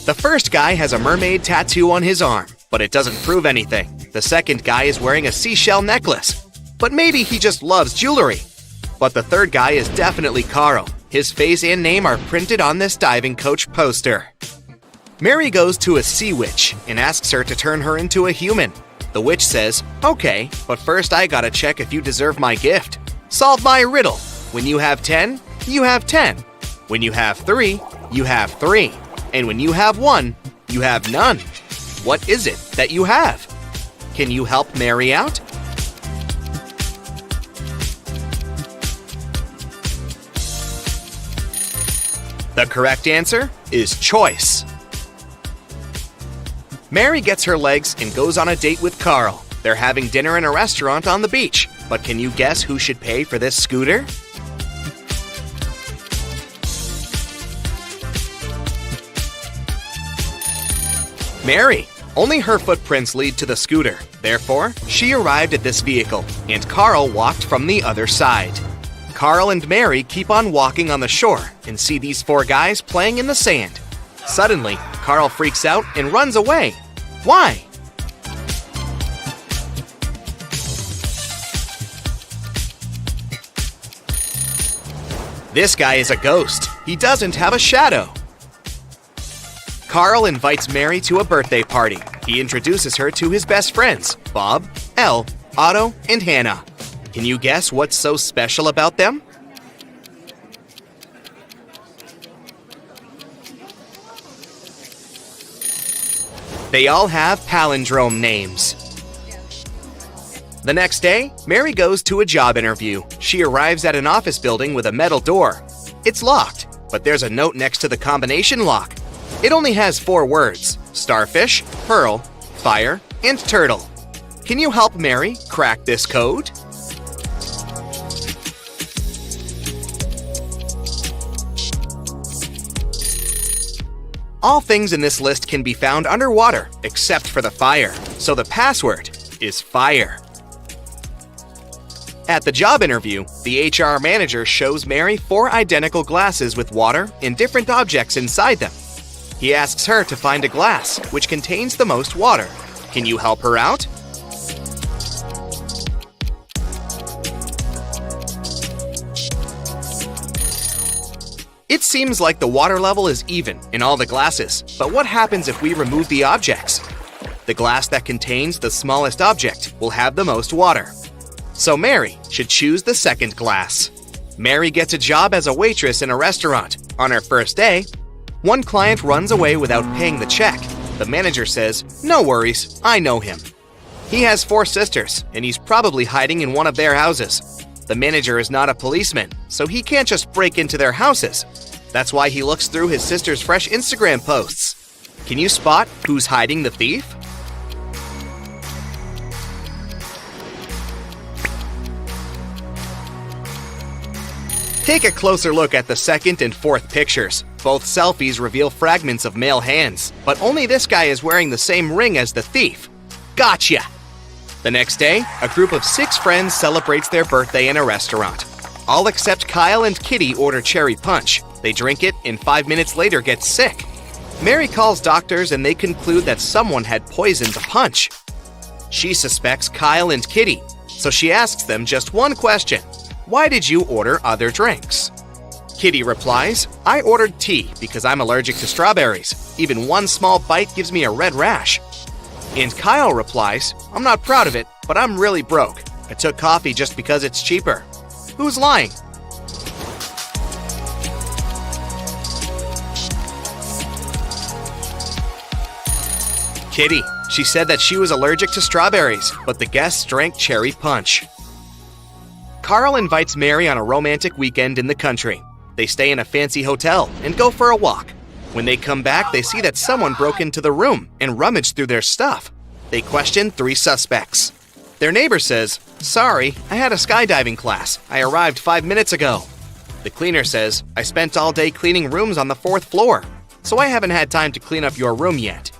The first guy has a mermaid tattoo on his arm, but it doesn't prove anything. The second guy is wearing a seashell necklace, but maybe he just loves jewelry. But the third guy is definitely Carl. His face and name are printed on this diving coach poster. Mary goes to a sea witch and asks her to turn her into a human. The witch says, "Okay, but first I gotta check if you deserve my gift. Solve my riddle. When you have 10, you have 10. When you have 3, you have 3. And when you have 1, you have none. What is it that you have? Can you help Mary out?" The correct answer is choice. Mary gets her legs and goes on a date with Carl. They're having dinner in a restaurant on the beach. But can you guess who should pay for this scooter? Mary. Only her footprints lead to the scooter. Therefore, she arrived at this vehicle, and Carl walked from the other side. Carl and Mary keep on walking on the shore and see these 4 guys playing in the sand. Suddenly, Carl freaks out and runs away. Why? This guy is a ghost. He doesn't have a shadow. Carl invites Mary to a birthday party. He introduces her to his best friends, Bob, Elle, Otto, and Hannah. Can you guess what's so special about them? They all have palindrome names. The next day, Mary goes to a job interview. She arrives at an office building with a metal door. It's locked, but there's a note next to the combination lock. It only has 4 words: starfish, pearl, fire, and turtle. Can you help Mary crack this code? All things in this list can be found underwater, except for the fire. So the password is fire. At the job interview, the HR manager shows Mary 4 identical glasses with water and different objects inside them. He asks her to find a glass which contains the most water. Can you help her out? It seems like the water level is even in all the glasses, but what happens if we remove the objects? The glass that contains the smallest object will have the most water. So Mary should choose the second glass. Mary gets a job as a waitress in a restaurant. On her first day, one client runs away without paying the check. The manager says, "No worries, I know him." He has 4 sisters, and he's probably hiding in one of their houses. The manager is not a policeman, so he can't just break into their houses. That's why he looks through his sister's fresh Instagram posts. Can you spot who's hiding the thief? Take a closer look at the second and fourth pictures. Both selfies reveal fragments of male hands, but only this guy is wearing the same ring as the thief. Gotcha! The next day, a group of 6 friends celebrates their birthday in a restaurant. All except Kyle and Kitty order cherry punch. They drink it and 5 minutes later get sick. Mary calls doctors and they conclude that someone had poisoned the punch. She suspects Kyle and Kitty, so she asks them just one question. Why did you order other drinks? Kitty replies, I ordered tea because I'm allergic to strawberries. Even one small bite gives me a red rash. And Kyle replies, I'm not proud of it, but I'm really broke. I took coffee just because it's cheaper. Who's lying? Kitty. She said that she was allergic to strawberries, but the guests drank cherry punch. Carl invites Mary on a romantic weekend in the country. They stay in a fancy hotel and go for a walk. When they come back, they see that someone broke into the room and rummaged through their stuff. They question 3 suspects. Their neighbor says, Sorry, I had a skydiving class. I arrived 5 minutes ago. The cleaner says, I spent all day cleaning rooms on the 4th floor, so I haven't had time to clean up your room yet.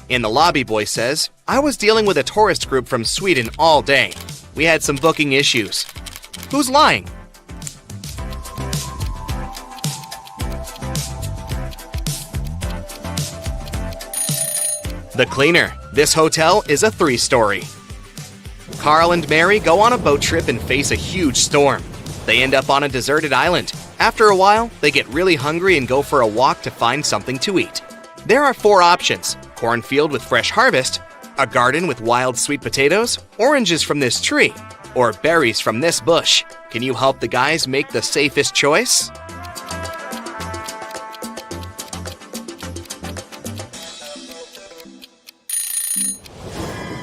And the lobby boy says, I was dealing with a tourist group from Sweden all day. We had some booking issues. Who's lying? The cleaner. This hotel is a 3-story. Carl and Mary go on a boat trip and face a huge storm. They end up on a deserted island. After a while, they get really hungry and go for a walk to find something to eat. There are 4 options: cornfield with fresh harvest, a garden with wild sweet potatoes, oranges from this tree, or berries from this bush. Can you help the guys make the safest choice?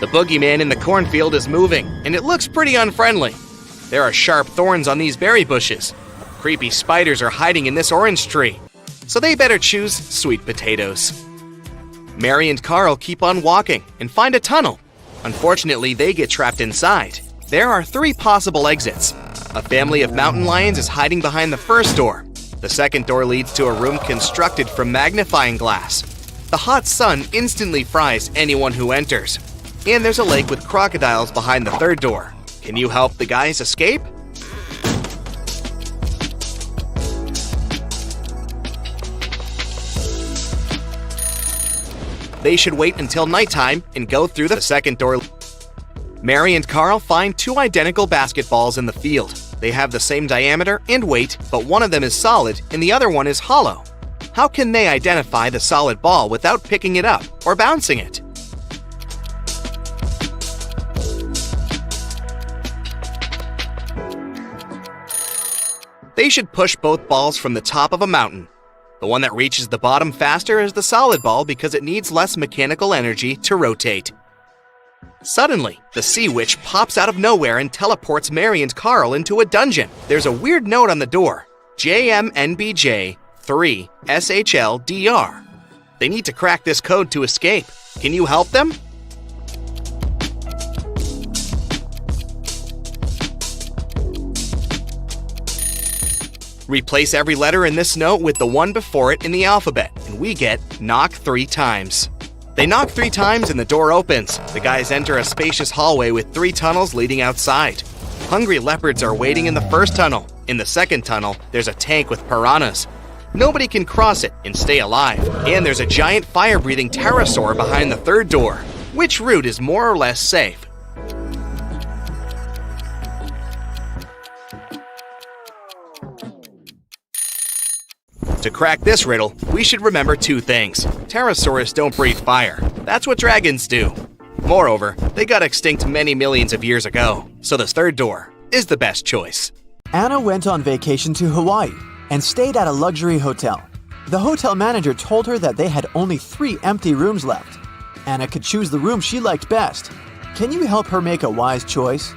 The boogeyman in the cornfield is moving, and it looks pretty unfriendly. There are sharp thorns on these berry bushes. Creepy spiders are hiding in this orange tree, so they better choose sweet potatoes. Mary and Carl keep on walking and find a tunnel. Unfortunately, they get trapped inside. There are 3 possible exits. A family of mountain lions is hiding behind the first door. The second door leads to a room constructed from magnifying glass. The hot sun instantly fries anyone who enters. And there's a lake with crocodiles behind the third door. Can you help the guys escape? They should wait until nighttime and go through the second door. Mary and Carl find 2 identical basketballs in the field. They have the same diameter and weight, but one of them is solid and the other one is hollow. How can they identify the solid ball without picking it up or bouncing it? They should push both balls from the top of a mountain. The one that reaches the bottom faster is the solid ball because it needs less mechanical energy to rotate. Suddenly, the sea witch pops out of nowhere and teleports Mary and Carl into a dungeon. There's a weird note on the door: JMNBJ 3 SHLDR. They need to crack this code to escape. Can you help them? Replace every letter in this note with the one before it in the alphabet, and we get knock 3 times. They knock 3 times and the door opens. The guys enter a spacious hallway with 3 tunnels leading outside. Hungry leopards are waiting in the first tunnel. In the second tunnel, there's a tank with piranhas. Nobody can cross it and stay alive. And there's a giant fire-breathing pterosaur behind the third door. Which route is more or less safe? To crack this riddle, we should remember 2 things. Pterosaurs don't breathe fire. That's what dragons do. Moreover, they got extinct many millions of years ago, so this third door is the best choice.
Anna went on vacation to Hawaii and stayed at a luxury hotel. The hotel manager told her that they had only 3 empty rooms left. Anna could choose the room she liked best. Can you help her make a wise choice?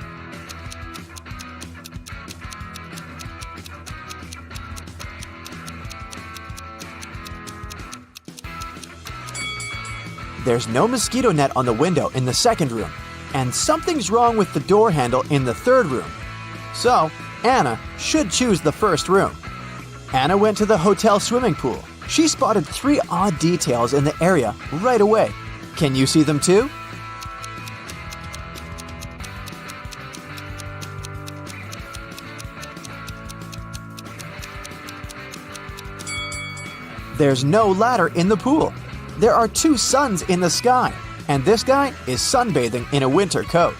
There's no mosquito net on the window in the second room, and something's wrong with the door handle in the third room. So, Anna should choose the first room. Anna went to the hotel swimming pool. She spotted 3 odd details in the area right away. Can you see them too? There's no ladder in the pool. There are 2 suns in the sky, and this guy is sunbathing in a winter coat.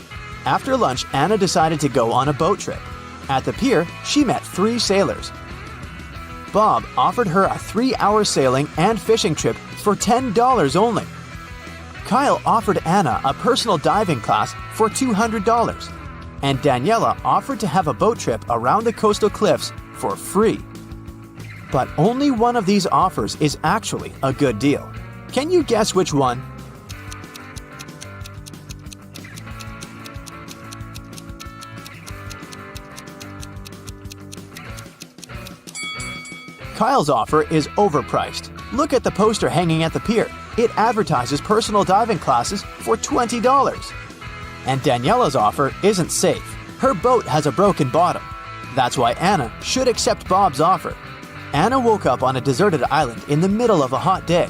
After lunch, Anna decided to go on a boat trip. At the pier, she met 3 sailors. Bob offered her a 3-hour sailing and fishing trip for $10 only. Kyle offered Anna a personal diving class for $200. And Daniela offered to have a boat trip around the coastal cliffs for free. But only one of these offers is actually a good deal. Can you guess which one? Kyle's offer is overpriced. Look at the poster hanging at the pier. It advertises personal diving classes for $20. And Daniela's offer isn't safe. Her boat has a broken bottom. That's why Anna should accept Bob's offer. Anna woke up on a deserted island in the middle of a hot day.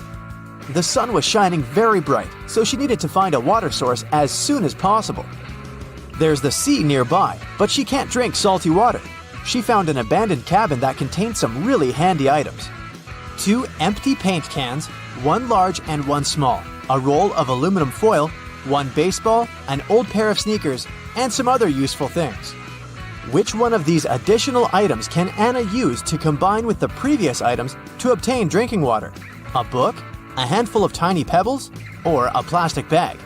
The sun was shining very bright, so she needed to find a water source as soon as possible. There's the sea nearby, but she can't drink salty water. She found an abandoned cabin that contained some really handy items. 2 empty paint cans, 1 large and 1 small, a roll of aluminum foil, 1 baseball, an old pair of sneakers, and some other useful things. Which one of these additional items can Anna use to combine with the previous items to obtain drinking water? A book, a handful of tiny pebbles, or a plastic bag?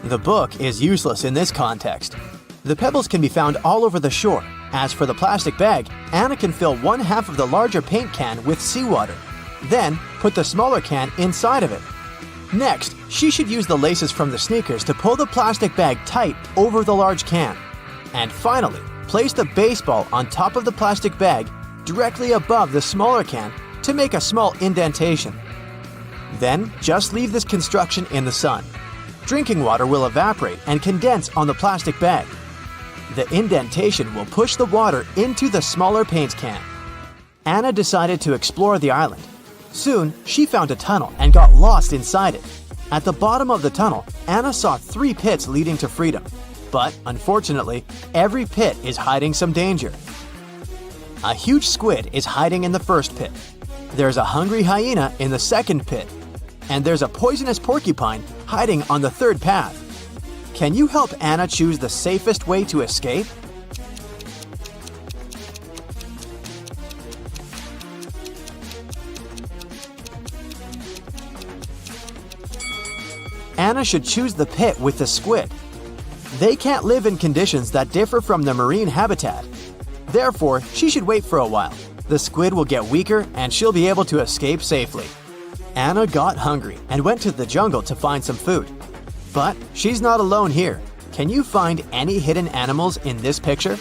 The book is useless in this context. The pebbles can be found all over the shore. As for the plastic bag, Anna can fill 1/2 of the larger paint can with seawater. Then, put the smaller can inside of it. Next, she should use the laces from the sneakers to pull the plastic bag tight over the large can. And finally, place the baseball on top of the plastic bag directly above the smaller can to make a small indentation. Then, just leave this construction in the sun. Drinking water will evaporate and condense on the plastic bag. The indentation will push the water into the smaller paint can. Anna decided to explore the island. Soon, she found a tunnel and got lost inside it. At the bottom of the tunnel, Anna saw 3 pits leading to freedom. But, unfortunately, every pit is hiding some danger. A huge squid is hiding in the first pit. There's a hungry hyena in the second pit. And there's a poisonous porcupine hiding on the third path. Can you help Anna choose the safest way to escape? Anna should choose the pit with the squid. They can't live in conditions that differ from the marine habitat. Therefore, she should wait for a while. The squid will get weaker and she'll be able to escape safely. Anna got hungry and went to the jungle to find some food. But she's not alone here. Can you find any hidden animals in this picture?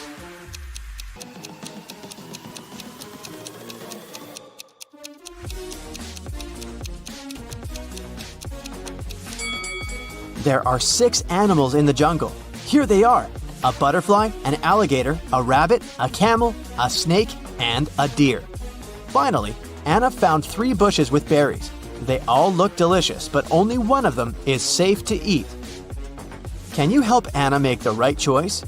There are 6 animals in the jungle. Here they are: a butterfly, an alligator, a rabbit, a camel, a snake, and a deer. Finally, Anna found 3 bushes with berries. They all look delicious, but only one of them is safe to eat. Can you help Anna make the right choice?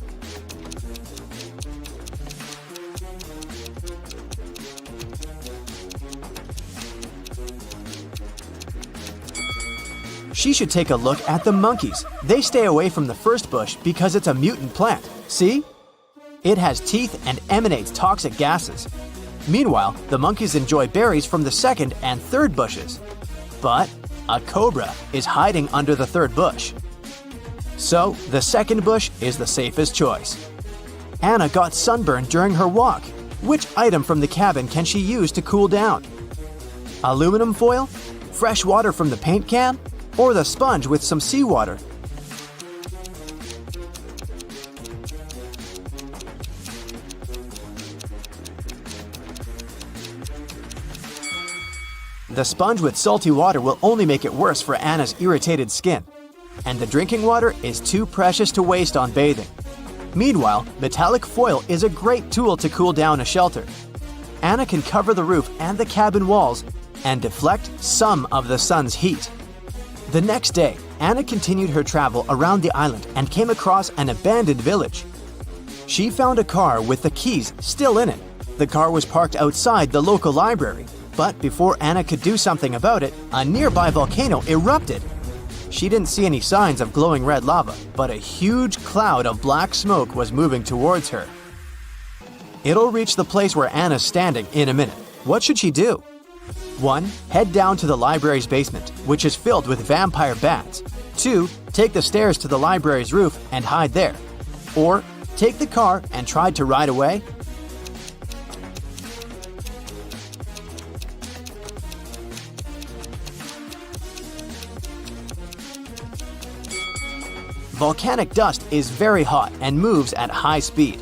She should take a look at the monkeys. They stay away from the first bush because it's a mutant plant. See? It has teeth and emanates toxic gases. Meanwhile, the monkeys enjoy berries from the second and third bushes. But a cobra is hiding under the third bush. So, the second bush is the safest choice. Anna got sunburned during her walk. Which item from the cabin can she use to cool down? Aluminum foil? Fresh water from the paint can? Or the sponge with some seawater? The sponge with salty water will only make it worse for Anna's irritated skin. And the drinking water is too precious to waste on bathing. Meanwhile, metallic foil is a great tool to cool down a shelter. Anna can cover the roof and the cabin walls and deflect some of the sun's heat. The next day, Anna continued her travel around the island and came across an abandoned village. She found a car with the keys still in it. The car was parked outside the local library, but before Anna could do something about it, a nearby volcano erupted. She didn't see any signs of glowing red lava, but a huge cloud of black smoke was moving towards her. It'll reach the place where Anna's standing in a minute. What should she do? 1. Head down to the library's basement, which is filled with vampire bats. 2. Take the stairs to the library's roof and hide there. Or, take the car and try to ride away. Volcanic dust is very hot and moves at high speed.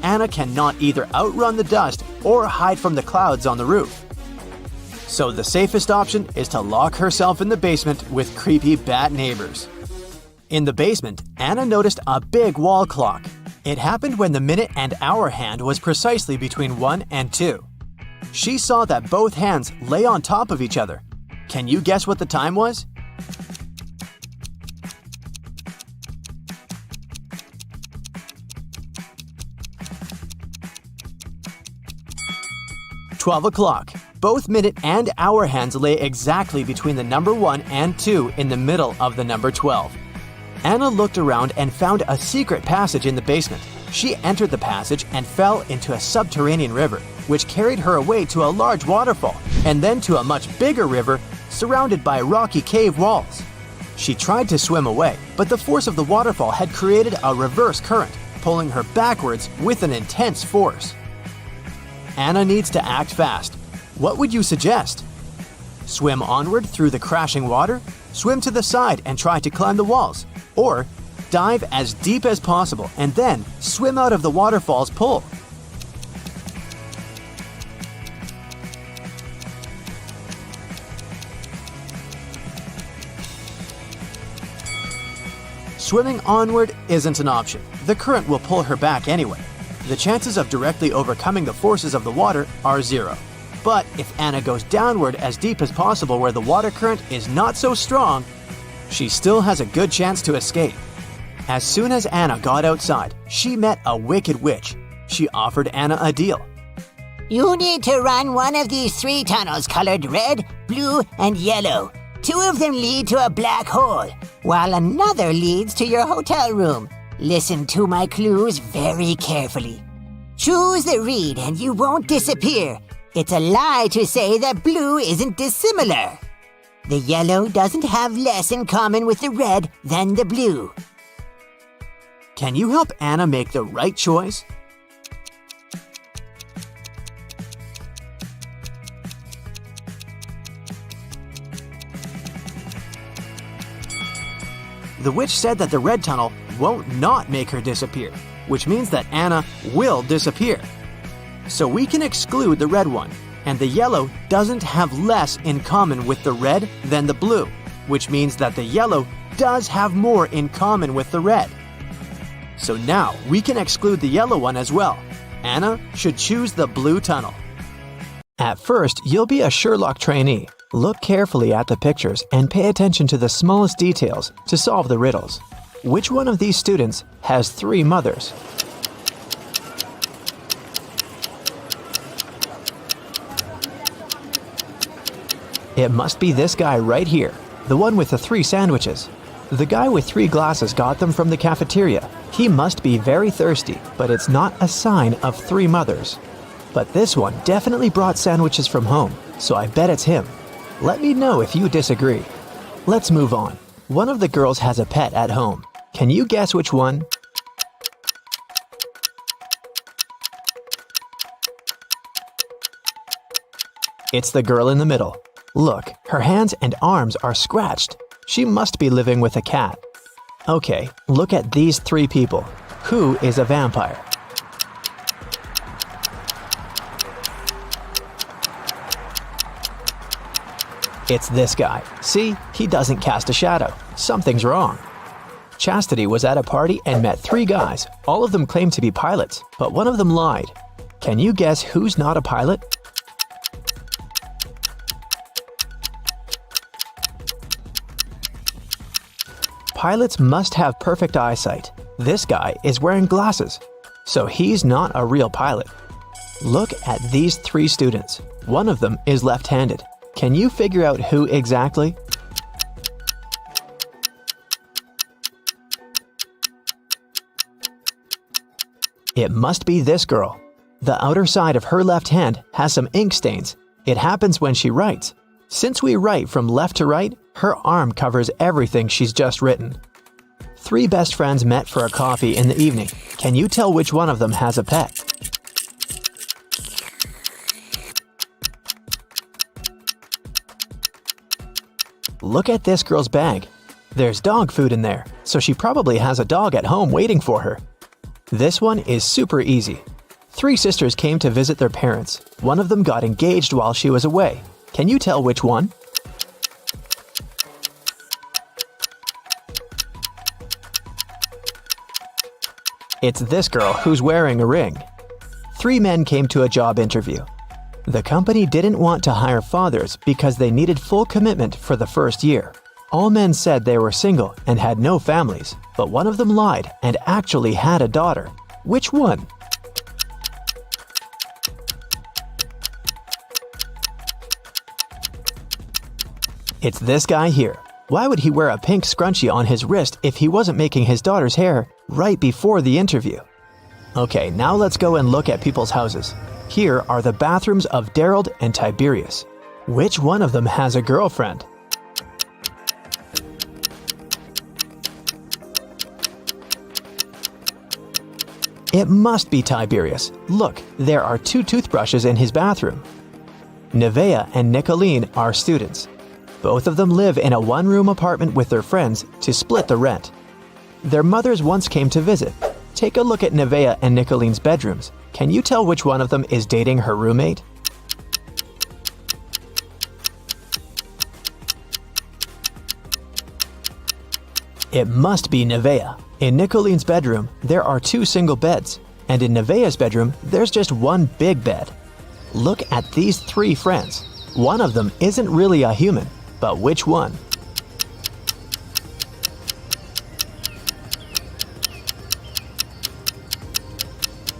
Anna cannot either outrun the dust or hide from the clouds on the roof. So the safest option is to lock herself in the basement with creepy bat neighbors. In the basement, Anna noticed a big wall clock. It happened when the minute and hour hand was precisely between 1 and 2. She saw that both hands lay on top of each other. Can you guess what the time was? "12 o'clock. Both minute and hour hands lay exactly between the number 1 and 2 in the middle of the number 12. Anna looked around and found a secret passage in the basement. She entered the passage and fell into a subterranean river, which carried her away to a large waterfall, and then to a much bigger river surrounded by rocky cave walls. She tried to swim away, but the force of the waterfall had created a reverse current, pulling her backwards with an intense force. Anna needs to act fast. What would you suggest? Swim onward through the crashing water, swim to the side and try to climb the walls, or dive as deep as possible and then swim out of the waterfall's pull. Swimming onward isn't an option. The current will pull her back anyway. The chances of directly overcoming the forces of the water are 0. But if Anna goes downward as deep as possible where the water current is not so strong, she still has a good chance to escape. As soon as Anna got outside, she met a wicked witch. She offered Anna a deal.
You need to run one of these 3 tunnels colored red, blue, and yellow. 2 of them lead to a black hole, while another leads to your hotel room. Listen to my clues very carefully. Choose the reed and you won't disappear. It's a lie to say that blue isn't dissimilar. The yellow doesn't have less in common with the red than the blue.
Can you help Anna make the right choice? The witch said that the red tunnel won't not make her disappear, which means that Anna will disappear. So we can exclude the red one, and the yellow doesn't have less in common with the red than the blue, which means that the yellow does have more in common with the red. So now we can exclude the yellow one as well. Anna should choose the blue tunnel. At first, you'll be a Sherlock trainee. Look carefully at the pictures and pay attention to the smallest details to solve the riddles. Which one of these students has 3 mothers? It must be this guy right here, the one with the 3 sandwiches. The guy with 3 glasses got them from the cafeteria. He must be very thirsty, but it's not a sign of 3 mothers. But this one definitely brought sandwiches from home, so I bet it's him. Let me know if you disagree. Let's move on. One of the girls has a pet at home. Can you guess which one? It's the girl in the middle. Look, her hands and arms are scratched. She must be living with a cat. Okay, look at these 3 people. Who is a vampire? It's this guy. See, he doesn't cast a shadow. Something's wrong. Chastity was at a party and met 3 guys. All of them claimed to be pilots, but one of them lied. Can you guess who's not a pilot? Pilots must have perfect eyesight. This guy is wearing glasses, so he's not a real pilot. Look at these 3 students. One of them is left-handed. Can you figure out who exactly? It must be this girl. The outer side of her left hand has some ink stains. It happens when she writes. Since we write from left to right, her arm covers everything she's just written. 3 best friends met for a coffee in the evening. Can you tell which one of them has a pet? Look at this girl's bag. There's dog food in there, so she probably has a dog at home waiting for her. This one is super easy. 3 sisters came to visit their parents. One of them got engaged while she was away. Can you tell which one? It's this girl who's wearing a ring. 3 men came to a job interview. The company didn't want to hire fathers because they needed full commitment for the first year. All men said they were single and had no families, but one of them lied and actually had a daughter. Which one? It's this guy here. Why would he wear a pink scrunchie on his wrist if he wasn't making his daughter's hair right before the interview? Okay, now let's go and look at people's houses. Here are the bathrooms of Daryl and Tiberius. Which one of them has a girlfriend? It must be Tiberius. Look, there are 2 toothbrushes in his bathroom. Nevaeh and Nicolene are students. Both of them live in a one-room apartment with their friends to split the rent. Their mothers once came to visit. Take a look at Nevaeh and Nicolene's bedrooms. Can you tell which one of them is dating her roommate? It must be Nevaeh. In Nicolene's bedroom, there are 2 single beds, and in Nevaeh's bedroom, there's just one big bed. Look at these 3 friends. One of them isn't really a human, but which one?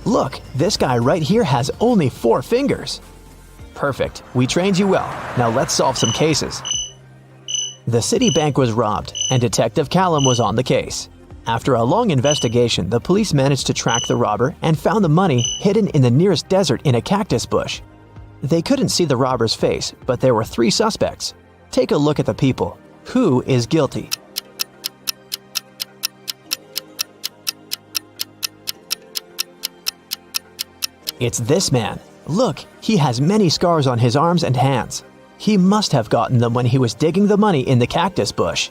Look, this guy right here has only 4 fingers. Perfect, we trained you well. Now let's solve some cases. The city bank was robbed, and Detective Callum was on the case. After a long investigation, the police managed to track the robber and found the money hidden in the nearest desert in a cactus bush. They couldn't see the robber's face, but there were 3 suspects. Take a look at the people. Who is guilty? It's this man. Look, he has many scars on his arms and hands. He must have gotten them when he was digging the money in the cactus bush.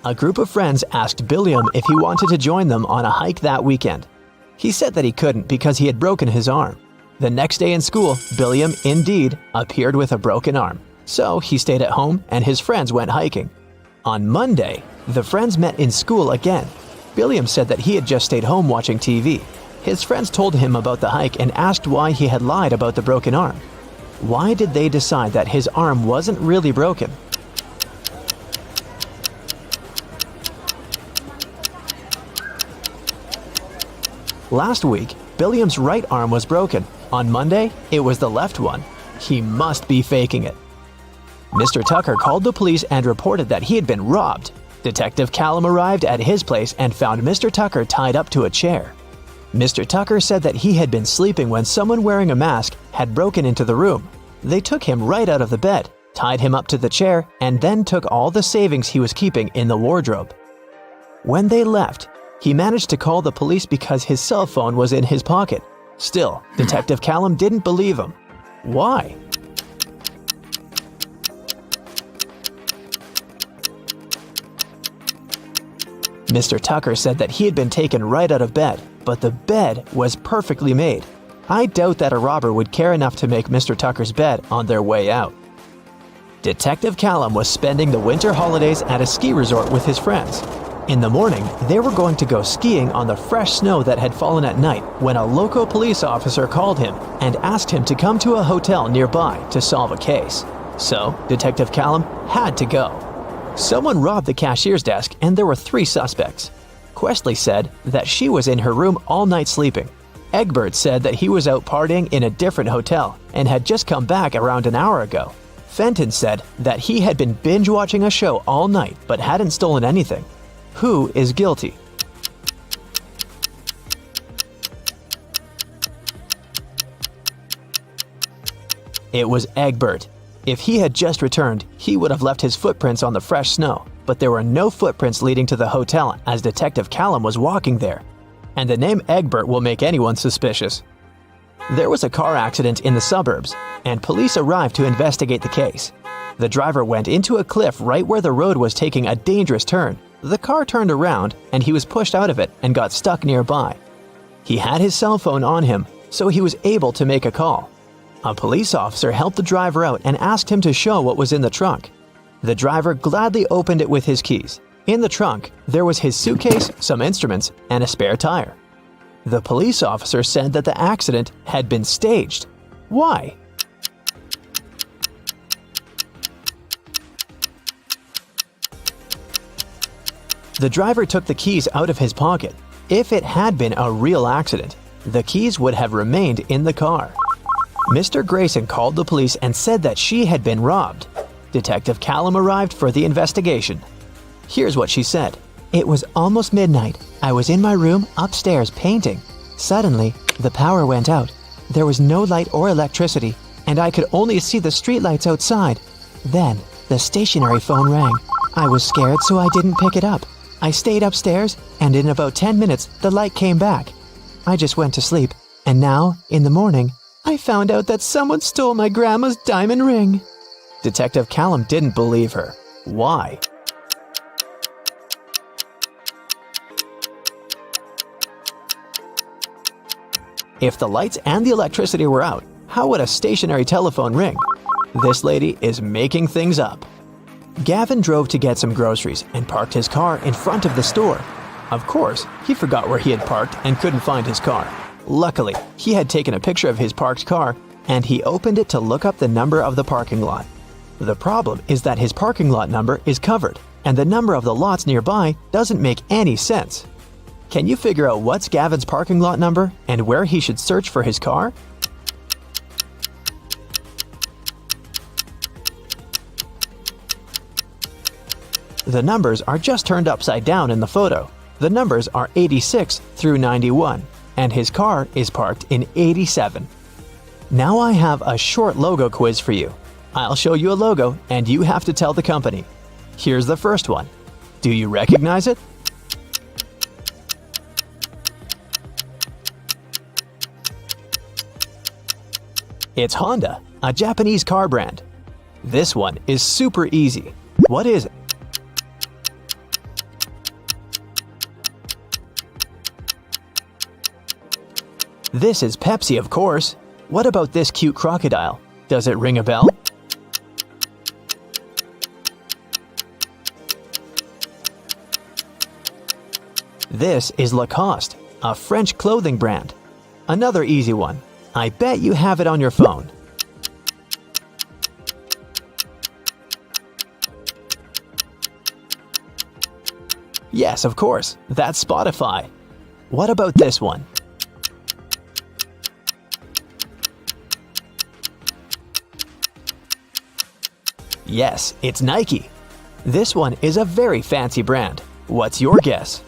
A group of friends asked Billiam if he wanted to join them on a hike that weekend. He said that he couldn't because he had broken his arm. The next day in school, Billiam, indeed, appeared with a broken arm. So he stayed at home and his friends went hiking. On Monday, the friends met in school again. Billiam said that he had just stayed home watching TV. His friends told him about the hike and asked why he had lied about the broken arm. Why did they decide that his arm wasn't really broken? Last week, Billiam's right arm was broken. On Monday, it was the left one. He must be faking it. Mr. Tucker called the police and reported that he had been robbed. Detective Callum arrived at his place and found Mr. Tucker tied up to a chair. Mr. Tucker said that he had been sleeping when someone wearing a mask had broken into the room. They took him right out of the bed, tied him up to the chair, and then took all the savings he was keeping in the wardrobe. When they left, he managed to call the police because his cell phone was in his pocket. Still, Detective Callum didn't believe him. Why? Mr. Tucker said that he had been taken right out of bed, but the bed was perfectly made. I doubt that a robber would care enough to make Mr. Tucker's bed on their way out. Detective Callum was spending the winter holidays at a ski resort with his friends. In the morning, they were going to go skiing on the fresh snow that had fallen at night when a local police officer called him and asked him to come to a hotel nearby to solve a case. So, Detective Callum had to go. Someone robbed the cashier's desk and there were 3 suspects. Questley said that she was in her room all night sleeping. Egbert said that he was out partying in a different hotel and had just come back around an hour ago. Fenton said that he had been binge-watching a show all night but hadn't stolen anything. Who is guilty? It was Egbert. If he had just returned, he would have left his footprints on the fresh snow, but there were no footprints leading to the hotel as Detective Callum was walking there. And the name Egbert will make anyone suspicious. There was a car accident in the suburbs, and police arrived to investigate the case. The driver went into a cliff right where the road was taking a dangerous turn. The car turned around, and he was pushed out of it and got stuck nearby. He had his cell phone on him, so he was able to make a call. A police officer helped the driver out and asked him to show what was in the trunk. The driver gladly opened it with his keys. In the trunk, there was his suitcase, some instruments, and a spare tire. The police officer said that the accident had been staged. Why? The driver took the keys out of his pocket. If it had been a real accident, the keys would have remained in the car. Mr. Grayson called the police and said that she had been robbed. Detective Callum arrived for the investigation. Here's what she said. It was almost midnight. I was in my room upstairs painting. Suddenly, the power went out. There was no light or electricity, and I could only see the streetlights outside. Then, the stationary phone rang. I was scared, so I didn't pick it up. I stayed upstairs, and in about 10 minutes, the light came back. I just went to sleep, and now, in the morning, I found out that someone stole my grandma's diamond ring. Detective Callum didn't believe her. Why? If the lights and the electricity were out, how would a stationary telephone ring? This lady is making things up. Gavin drove to get some groceries and parked his car in front of the store. Of course, he forgot where he had parked and couldn't find his car. Luckily, he had taken a picture of his parked car and he opened it to look up the number of the parking lot. The problem is that his parking lot number is covered and the number of the lots nearby doesn't make any sense. Can you figure out what's Gavin's parking lot number and where he should search for his car? The numbers are just turned upside down in the photo. The numbers are 86 through 91, and his car is parked in 87. Now I have a short logo quiz for you. I'll show you a logo, and you have to tell the company. Here's the first one. Do you recognize it? It's Honda, a Japanese car brand. This one is super easy. What is it? This is Pepsi, of course. What about this cute crocodile? Does it ring a bell? This is Lacoste, a French clothing brand. Another easy one. I bet you have it on your phone. Yes, of course. That's Spotify. What about this one? Yes, it's Nike. This one is a very fancy brand. What's your guess?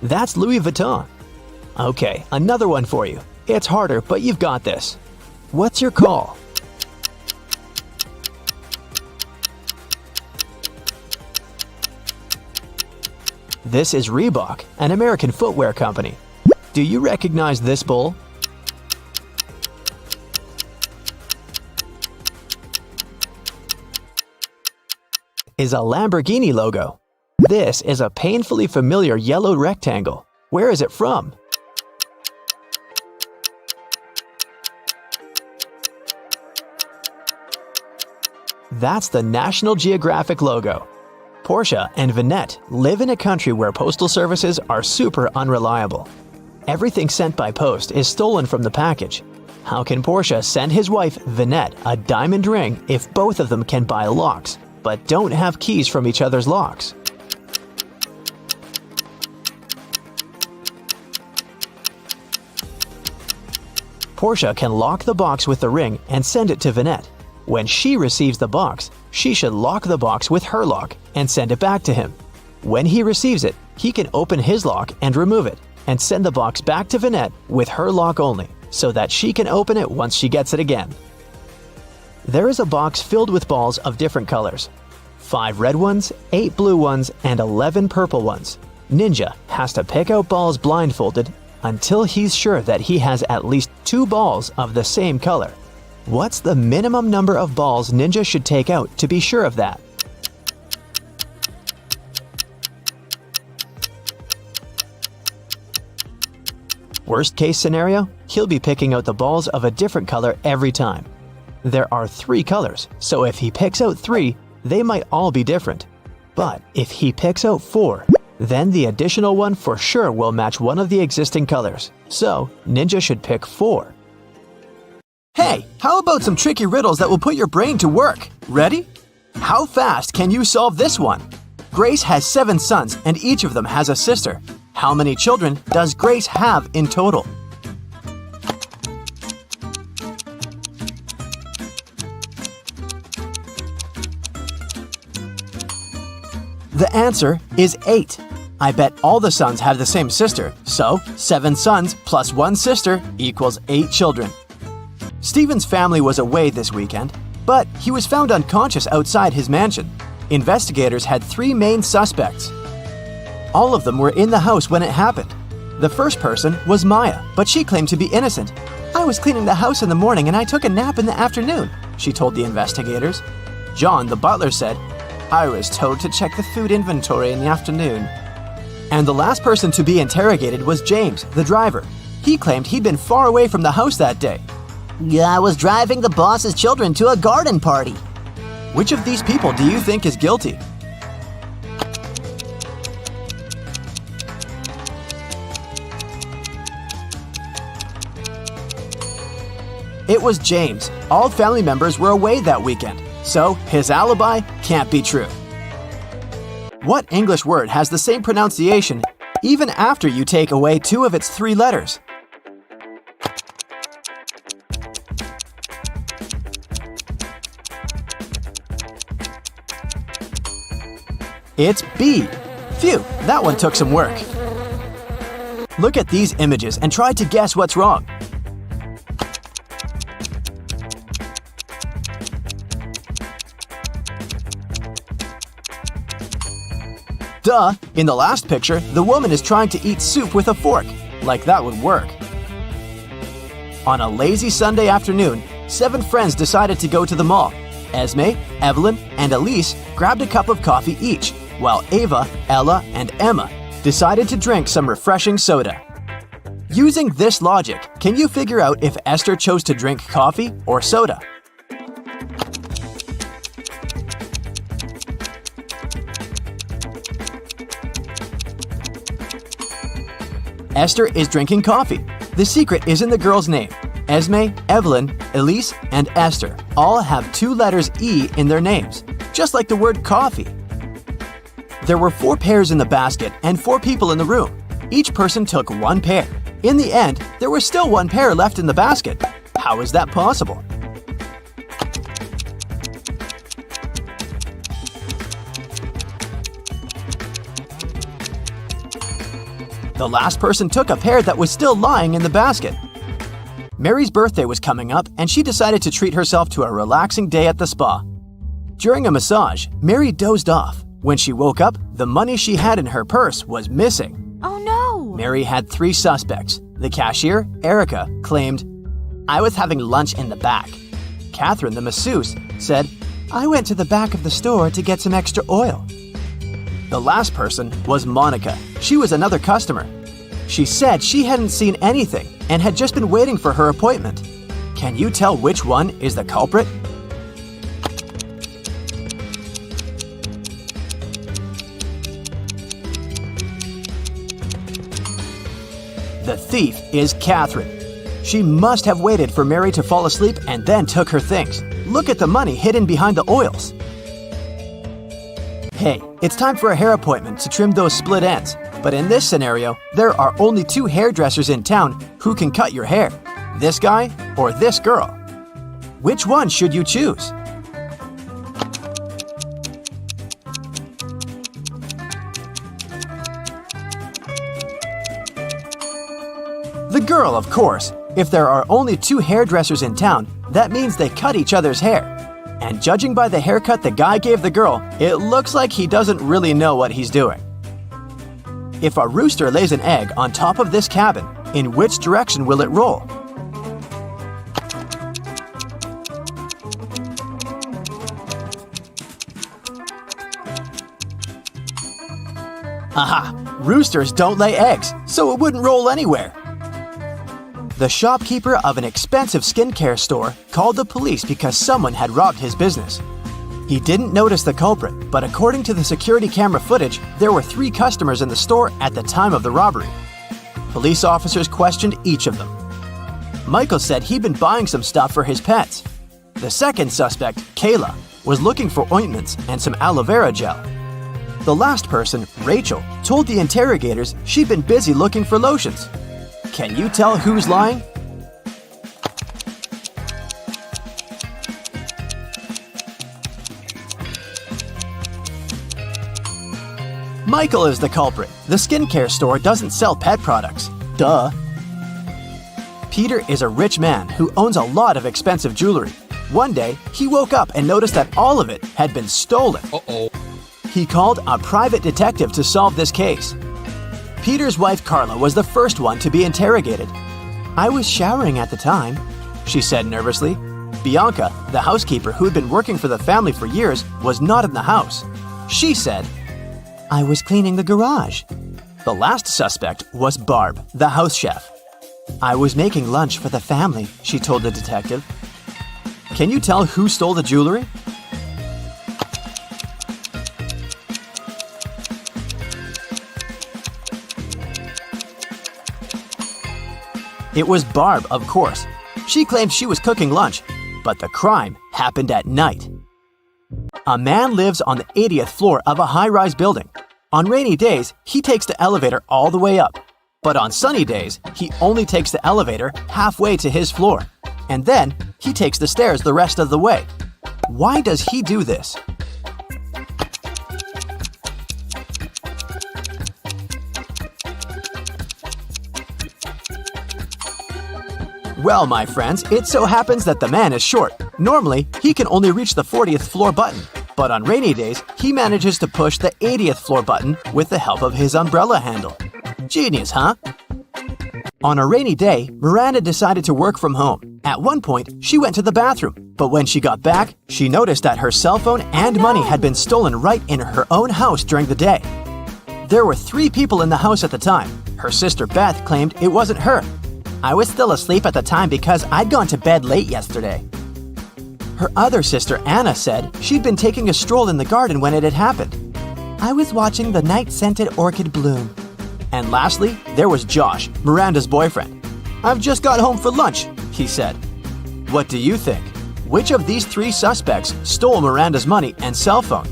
That's Louis Vuitton. Okay, another one for you. It's harder, but you've got this. What's your call? This is Reebok, an American footwear company. Do you recognize this bull? Is a Lamborghini logo. This is a painfully familiar yellow rectangle. Where is it from? That's the National Geographic logo. Portia and Vinette live in a country where postal services are super unreliable. Everything sent by post is stolen from the package. How can Portia send his wife, Vinette, a diamond ring if both of them can buy locks, but don't have keys from each other's locks? Portia can lock the box with the ring and send it to Vinette. When she receives the box, she should lock the box with her lock and send it back to him. When he receives it, he can open his lock and remove it, and send the box back to Vinette with her lock only, so that she can open it once she gets it again. There is a box filled with balls of different colors. 5 red ones, 8 blue ones, and 11 purple ones. Ninja has to pick out balls blindfolded until he's sure that he has at least 2 balls of the same color. What's the minimum number of balls Ninja should take out to be sure of that? Worst case scenario, he'll be picking out the balls of a different color every time. There are 3 colors, so if he picks out 3, they might all be different. But if he picks out 4, then the additional one for sure will match one of the existing colors. So, Ninja should pick 4. Hey, how about some tricky riddles that will put your brain to work? Ready? How fast can you solve this one? Grace has 7 sons and each of them has a sister. How many children does Grace have in total? The answer is 8. I bet all the sons have the same sister, so 7 sons plus 1 sister equals 8 children. Stephen's family was away this weekend, but he was found unconscious outside his mansion. Investigators had 3 main suspects. All of them were in the house when it happened. The first person was Maya, but she claimed to be innocent. "I was cleaning the house in the morning and I took a nap in the afternoon," she told the investigators. John, the butler, said, "I was told to check the food inventory in the afternoon." And the last person to be interrogated was James, the driver. He claimed he'd been far away from the house that day.
"I was driving the boss's children to a garden party."
Which of these people do you think is guilty? It was James. All family members were away that weekend, so his alibi can't be true. What English word has the same pronunciation even after you take away 2 of its 3 letters? It's B. Phew, that one took some work. Look at these images and try to guess what's wrong. Duh! In the last picture, the woman is trying to eat soup with a fork. Like that would work. On a lazy Sunday afternoon, 7 friends decided to go to the mall. Esme, Evelyn, and Elise grabbed a cup of coffee each, while Ava, Ella, and Emma decided to drink some refreshing soda. Using this logic, can you figure out if Esther chose to drink coffee or soda? Esther is drinking coffee. The secret is in the girl's name. Esme, Evelyn, Elise, and Esther all have 2 letters E in their names, just like the word coffee. There were 4 pairs in the basket and 4 people in the room. Each person took 1 pair. In the end, there was still 1 pair left in the basket. How is that possible? The last person took a pair that was still lying in the basket. Mary's birthday was coming up, and she decided to treat herself to a relaxing day at the spa. During a massage, Mary dozed off. When she woke up, the money she had in her purse was missing.
Oh no!
Mary had 3 suspects. The cashier, Erica, claimed, "I was having lunch in the back." Catherine, the masseuse, said, "I went to the back of the store to get some extra oil." The last person was Monica. She was another customer. She said she hadn't seen anything and had just been waiting for her appointment. Can you tell which one is the culprit? The thief is Catherine. She must have waited for Mary to fall asleep and then took her things. Look at the money hidden behind the oils. Hey, it's time for a hair appointment to trim those split ends. But in this scenario, there are only 2 hairdressers in town who can cut your hair. This guy or this girl. Which one should you choose? The girl, of course. If there are only 2 hairdressers in town, that means they cut each other's hair. And judging by the haircut the guy gave the girl, it looks like he doesn't really know what he's doing. If a rooster lays an egg on top of this cabin, in which direction will it roll? Aha! Roosters don't lay eggs, so it wouldn't roll anywhere. The shopkeeper of an expensive skincare store called the police because someone had robbed his business. He didn't notice the culprit, but according to the security camera footage, there were 3 customers in the store at the time of the robbery. Police officers questioned each of them. Michael said he'd been buying some stuff for his pets. The second suspect, Kayla, was looking for ointments and some aloe vera gel. The last person, Rachel, told the interrogators she'd been busy looking for lotions. Can you tell who's lying? Michael is the culprit. The skincare store doesn't sell pet products. Duh. Peter is a rich man who owns a lot of expensive jewelry. One day, he woke up and noticed that all of it had been stolen.
Uh-oh.
He called a private detective to solve this case. Peter's wife Carla was the first one to be interrogated. "I was showering at the time," she said nervously. Bianca, the housekeeper who had been working for the family for years, was not in the house. She said, "I was cleaning the garage." The last suspect was Barb, the house chef. "I was making lunch for the family," she told the detective. Can you tell who stole the jewelry? It was Barb, of course. She claimed she was cooking lunch, but the crime happened at night. A man lives on the 80th floor of a high-rise building. On rainy days, he takes the elevator all the way up. But on sunny days, he only takes the elevator halfway to his floor. And then, he takes the stairs the rest of the way. Why does he do this? Well, my friends, it so happens that the man is short. Normally, he can only reach the 40th floor button. But on rainy days, he manages to push the 80th floor button with the help of his umbrella handle. Genius, huh? On a rainy day, Miranda decided to work from home. At one point, she went to the bathroom. But when she got back, she noticed that her cell phone and money had been stolen right in her own house during the day. There were 3 people in the house at the time. Her sister Beth claimed it wasn't her. "I was still asleep at the time because I'd gone to bed late yesterday." Her other sister Anna said she'd been taking a stroll in the garden when it had happened. "I was watching the night-scented orchid bloom." And lastly, there was Josh, Miranda's boyfriend. "I've just got home for lunch," he said. What do you think? Which of these 3 suspects stole Miranda's money and cell phone?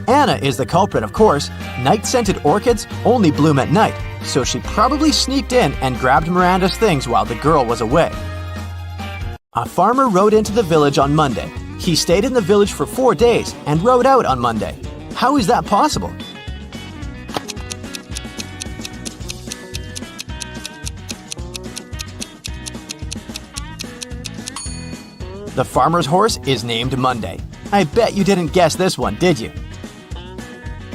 Anna is the culprit, of course. Night-scented orchids only bloom at night, so she probably sneaked in and grabbed Miranda's things while the girl was away. A farmer rode into the village on Monday. He stayed in the village for 4 days and rode out on Monday. How is that possible? The farmer's horse is named Monday. I bet you didn't guess this one, did you?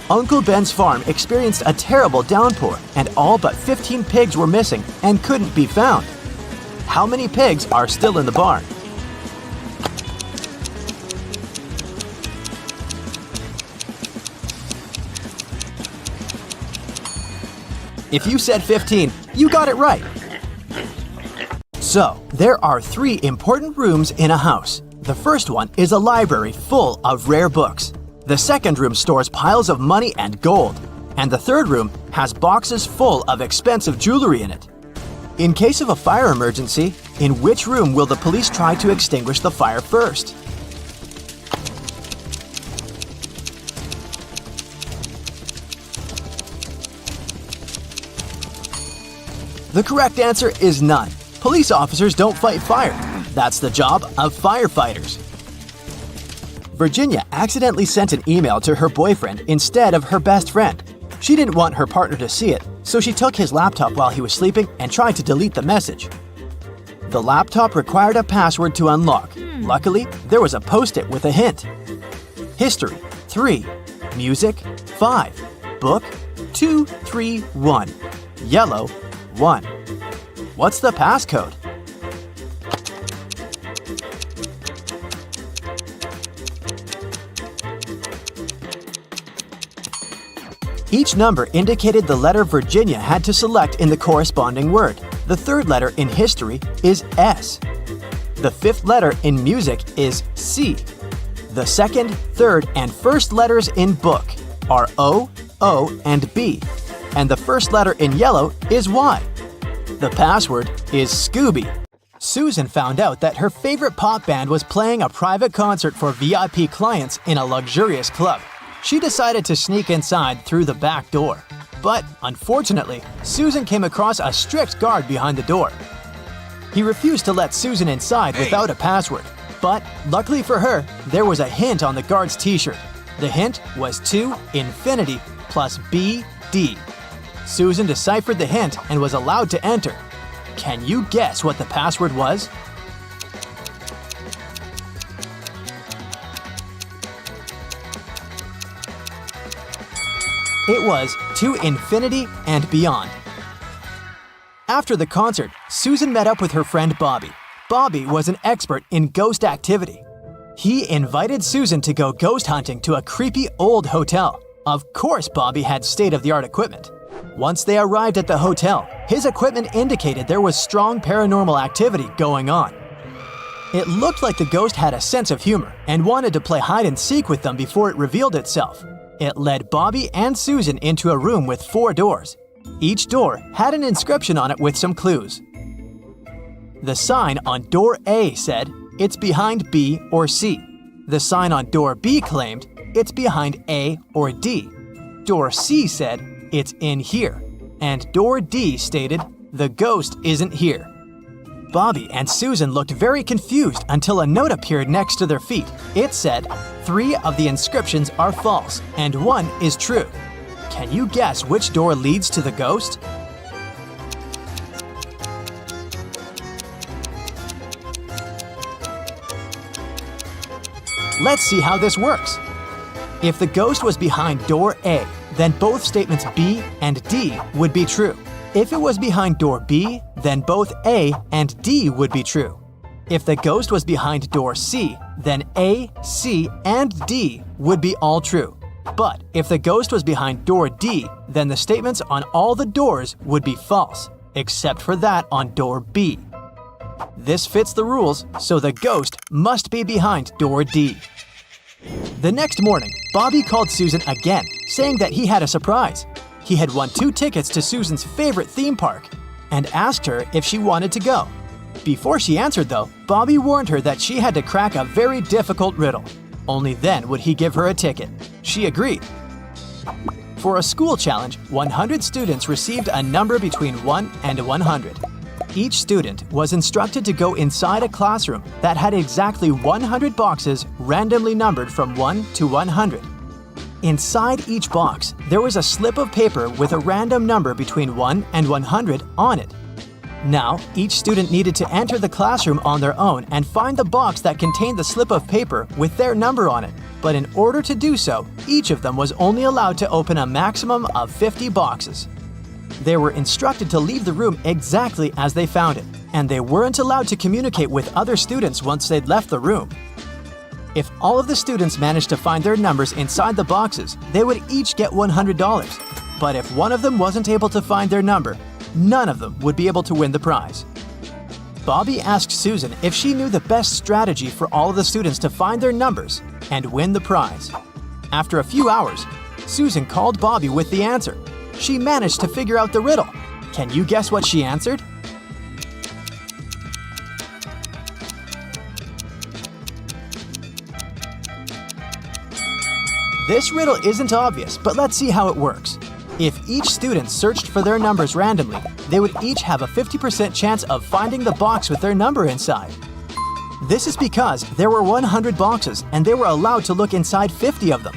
Uncle Ben's farm experienced a terrible downpour, and all but 15 pigs were missing and couldn't be found. How many pigs are still in the barn? If you said 15, you got it right. So, there are 3 important rooms in a house. The first one is a library full of rare books. The second room stores piles of money and gold. And the third room has boxes full of expensive jewelry in it. In case of a fire emergency, in which room will the police try to extinguish the fire first? The correct answer is none. Police officers don't fight fire. That's the job of firefighters. Virginia accidentally sent an email to her boyfriend instead of her best friend. She didn't want her partner to see it, so she took his laptop while he was sleeping and tried to delete the message. The laptop required a password to unlock. Luckily, there was a post-it with a hint. History, 3. Music, 5. Book, 2, 3, 1. Yellow, 1. What's the passcode? Each number indicated the letter Virginia had to select in the corresponding word. The third letter in history is S. The 5th letter in music is C. The second, third, and first letters in book are O, O, and B. And the first letter in yellow is Y. The password is Scooby. Susan found out that her favorite pop band was playing a private concert for VIP clients in a luxurious club. She decided to sneak inside through the back door. But, unfortunately, Susan came across a strict guard behind the door. He refused to let Susan inside without a password. But luckily for her, there was a hint on the guard's t-shirt. The hint was 2 infinity plus BD. Susan deciphered the hint and was allowed to enter. Can you guess what the password was? It was to infinity and beyond. After the concert, Susan met up with her friend Bobby. Bobby was an expert in ghost activity. He invited Susan to go ghost hunting to a creepy old hotel. Of course, Bobby had state-of-the-art equipment. Once they arrived at the hotel, his equipment indicated there was strong paranormal activity going on. It looked like the ghost had a sense of humor and wanted to play hide-and-seek with them before it revealed itself. It led Bobby and Susan into a room with 4 doors. Each door had an inscription on it with some clues. The sign on door A said, "It's behind B or C." The sign on door B claimed, "It's behind A or D." Door C said, "It's in here." And door D stated, "The ghost isn't here." Bobby and Susan looked very confused until a note appeared next to their feet. It said, 3 of the inscriptions are false and 1 is true. Can you guess which door leads to the ghost? Let's see how this works. If the ghost was behind door A, then both statements B and D would be true. If it was behind door B, then both A and D would be true. If the ghost was behind door C, then A, C, and D would be all true. But if the ghost was behind door D, then the statements on all the doors would be false, except for that on door B. This fits the rules, so the ghost must be behind door D. The next morning, Bobby called Susan again, saying that he had a surprise. He had won 2 tickets to Susan's favorite theme park and asked her if she wanted to go. Before she answered, though, Bobby warned her that she had to crack a very difficult riddle. Only then would he give her a ticket. She agreed. For a school challenge, 100 students received a number between 1 and 100. Each student was instructed to go inside a classroom that had exactly 100 boxes randomly numbered from 1 to 100. Inside each box, there was a slip of paper with a random number between 1 and 100 on it. Now, each student needed to enter the classroom on their own and find the box that contained the slip of paper with their number on it. But in order to do so, each of them was only allowed to open a maximum of 50 boxes. They were instructed to leave the room exactly as they found it, and they weren't allowed to communicate with other students once they'd left the room. If all of the students managed to find their numbers inside the boxes, they would each get $100. But if one of them wasn't able to find their number, none of them would be able to win the prize. Bobby asked Susan if she knew the best strategy for all of the students to find their numbers and win the prize. After a few hours, Susan called Bobby with the answer. She managed to figure out the riddle. Can you guess what she answered? This riddle isn't obvious, but let's see how it works. If each student searched for their numbers randomly, they would each have a 50% chance of finding the box with their number inside. This is because there were 100 boxes and they were allowed to look inside 50 of them.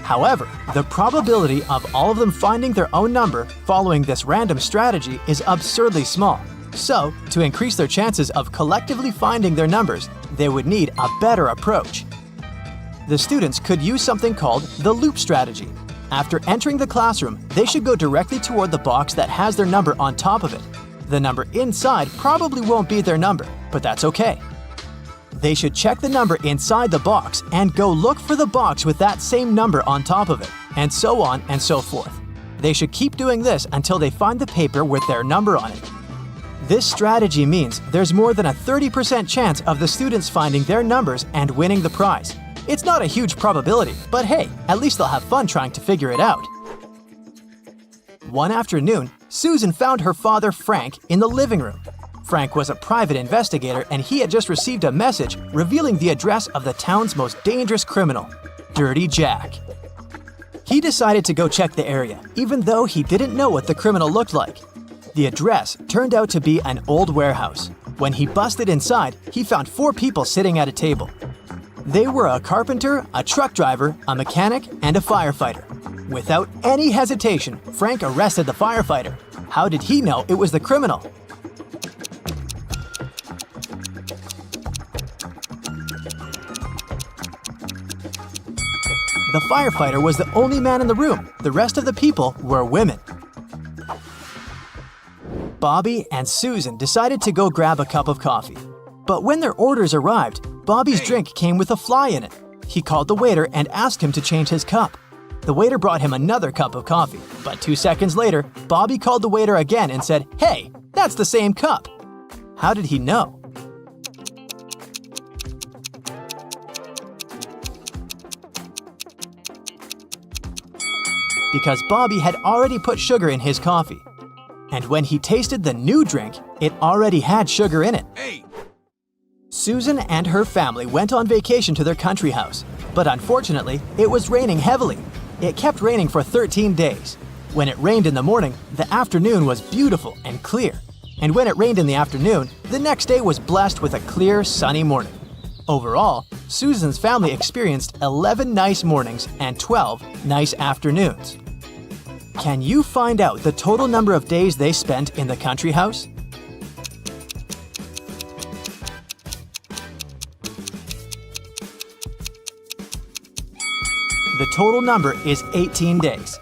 However, the probability of all of them finding their own number following this random strategy is absurdly small. So, to increase their chances of collectively finding their numbers, they would need a better approach. The students could use something called the loop strategy. After entering the classroom, they should go directly toward the box that has their number on top of it. The number inside probably won't be their number, but that's okay. They should check the number inside the box and go look for the box with that same number on top of it, and so on and so forth. They should keep doing this until they find the paper with their number on it. This strategy means there's more than a 30% chance of the students finding their numbers and winning the prize. It's not a huge probability, but hey, at least they'll have fun trying to figure it out. One afternoon, Susan found her father, Frank, in the living room. Frank was a private investigator and he had just received a message revealing the address of the town's most dangerous criminal, Dirty Jack. He decided to go check the area, even though he didn't know what the criminal looked like. The address turned out to be an old warehouse. When he busted inside, he found 4 people sitting at a table. They were a carpenter, a truck driver, a mechanic, and a firefighter. Without any hesitation, Frank arrested the firefighter. How did he know it was the criminal? The firefighter was the only man in the room. The rest of the people were women. Bobby and Susan decided to go grab a cup of coffee. But when their orders arrived, Bobby's drink came with a fly in it. He called the waiter and asked him to change his cup. The waiter brought him another cup of coffee, but 2 seconds later, Bobby called the waiter again and said, "Hey, that's the same cup." How did he know? Because Bobby had already put sugar in his coffee. And when he tasted the new drink, it already had sugar in it. Susan and her family went on vacation to their country house, but unfortunately, it was raining heavily. It kept raining for 13 days. When it rained in the morning, the afternoon was beautiful and clear. And when it rained in the afternoon, the next day was blessed with a clear, sunny morning. Overall, Susan's family experienced 11 nice mornings and 12 nice afternoons. Can you find out the total number of days they spent in the country house? The total number is 18 days.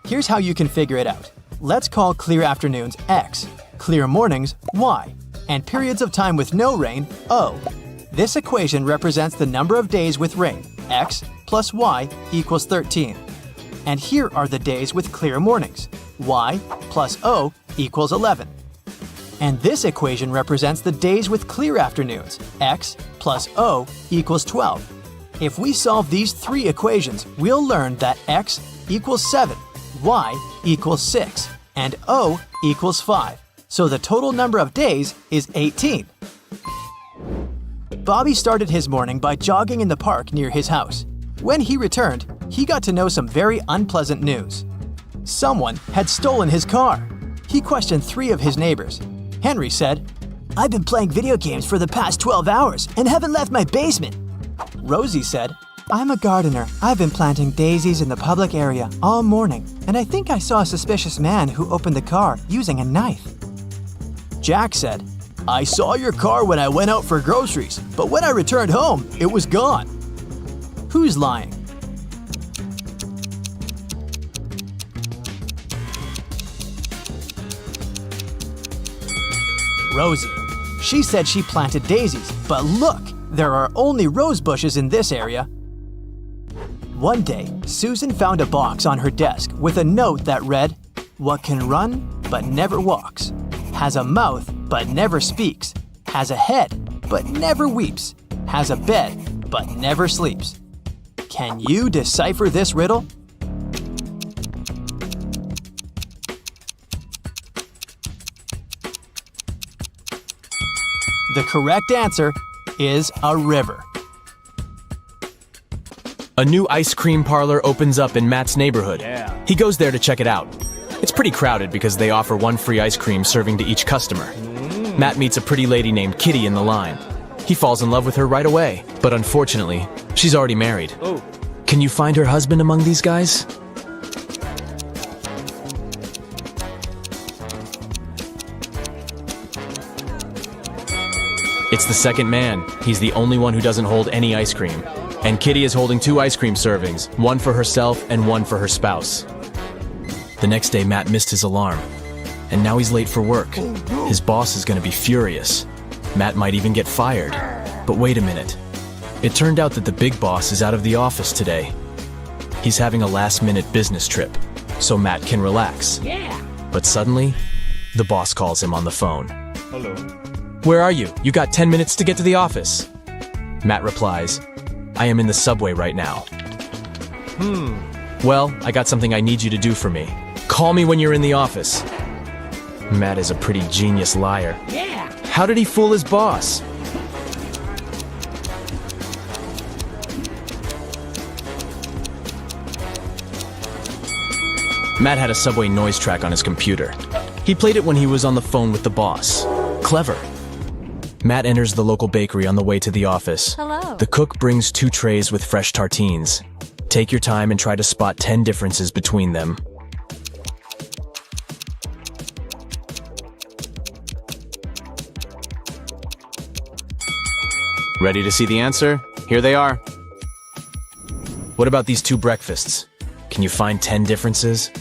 Here's how you can figure it out. Let's call clear afternoons X, clear mornings Y, and periods of time with no rain O. This equation represents the number of days with rain, X plus Y equals 13. And here are the days with clear mornings, Y plus O equals 11. And this equation represents the days with clear afternoons, X plus O equals 12. If we solve these 3 equations, we'll learn that X equals 7, Y equals 6, and O equals 5. So the total number of days is 18. Bobby started his morning by jogging in the park near his house. When he returned, he got to know some very unpleasant news. Someone had stolen his car. He questioned 3 of his neighbors. Henry said, "I've been playing video games for the past 12 hours and haven't left my basement." Rosie said, "I'm a gardener. I've been planting daisies in the public area all morning, and I think I saw a suspicious man who opened the car using a knife." Jack said, "I saw your car when I went out for groceries, but when I returned home, it was gone." Who's lying? Rosie. She said she planted daisies, but look, there are only rose bushes in this area. One day, Susan found a box on her desk with a note that read, "What can run but never walks, has a mouth but never speaks, has a head but never weeps, has a bed but never sleeps." Can you decipher this riddle? The correct answer is a river.
A new ice cream parlor opens up in Matt's neighborhood. He goes there to check it out. It's pretty crowded because they offer 1 free ice cream serving to each customer. Matt meets a pretty lady named Kitty in the line. He falls in love with her right away, but unfortunately, she's already married. Can you find her husband among these guys? It's the second man. He's the only one who doesn't hold any ice cream. And Kitty is holding 2 ice cream servings, 1 for herself and 1 for her spouse. The next day, Matt missed his alarm. And now he's late for work. His boss is going to be furious. Matt might even get fired. But wait a minute. It turned out that the big boss is out of the office today. He's having a last-minute business trip, so Matt can relax. But suddenly, the boss calls him on the phone. "Hello. Where are you? You got 10 minutes to get to the office." Matt replies, "I am in the subway right now." Well, I got something I need you to do for me. Call me when you're in the office." Matt is a pretty genius liar. How did he fool his boss? Matt had a subway noise track on his computer. He played it when he was on the phone with the boss. Clever. Matt enters the local bakery on the way to the office.
Hello.
The cook brings 2 trays with fresh tartines. Take your time and try to spot 10 differences between them. Ready to see the answer? Here they are. What about these 2 breakfasts? Can you find 10 differences?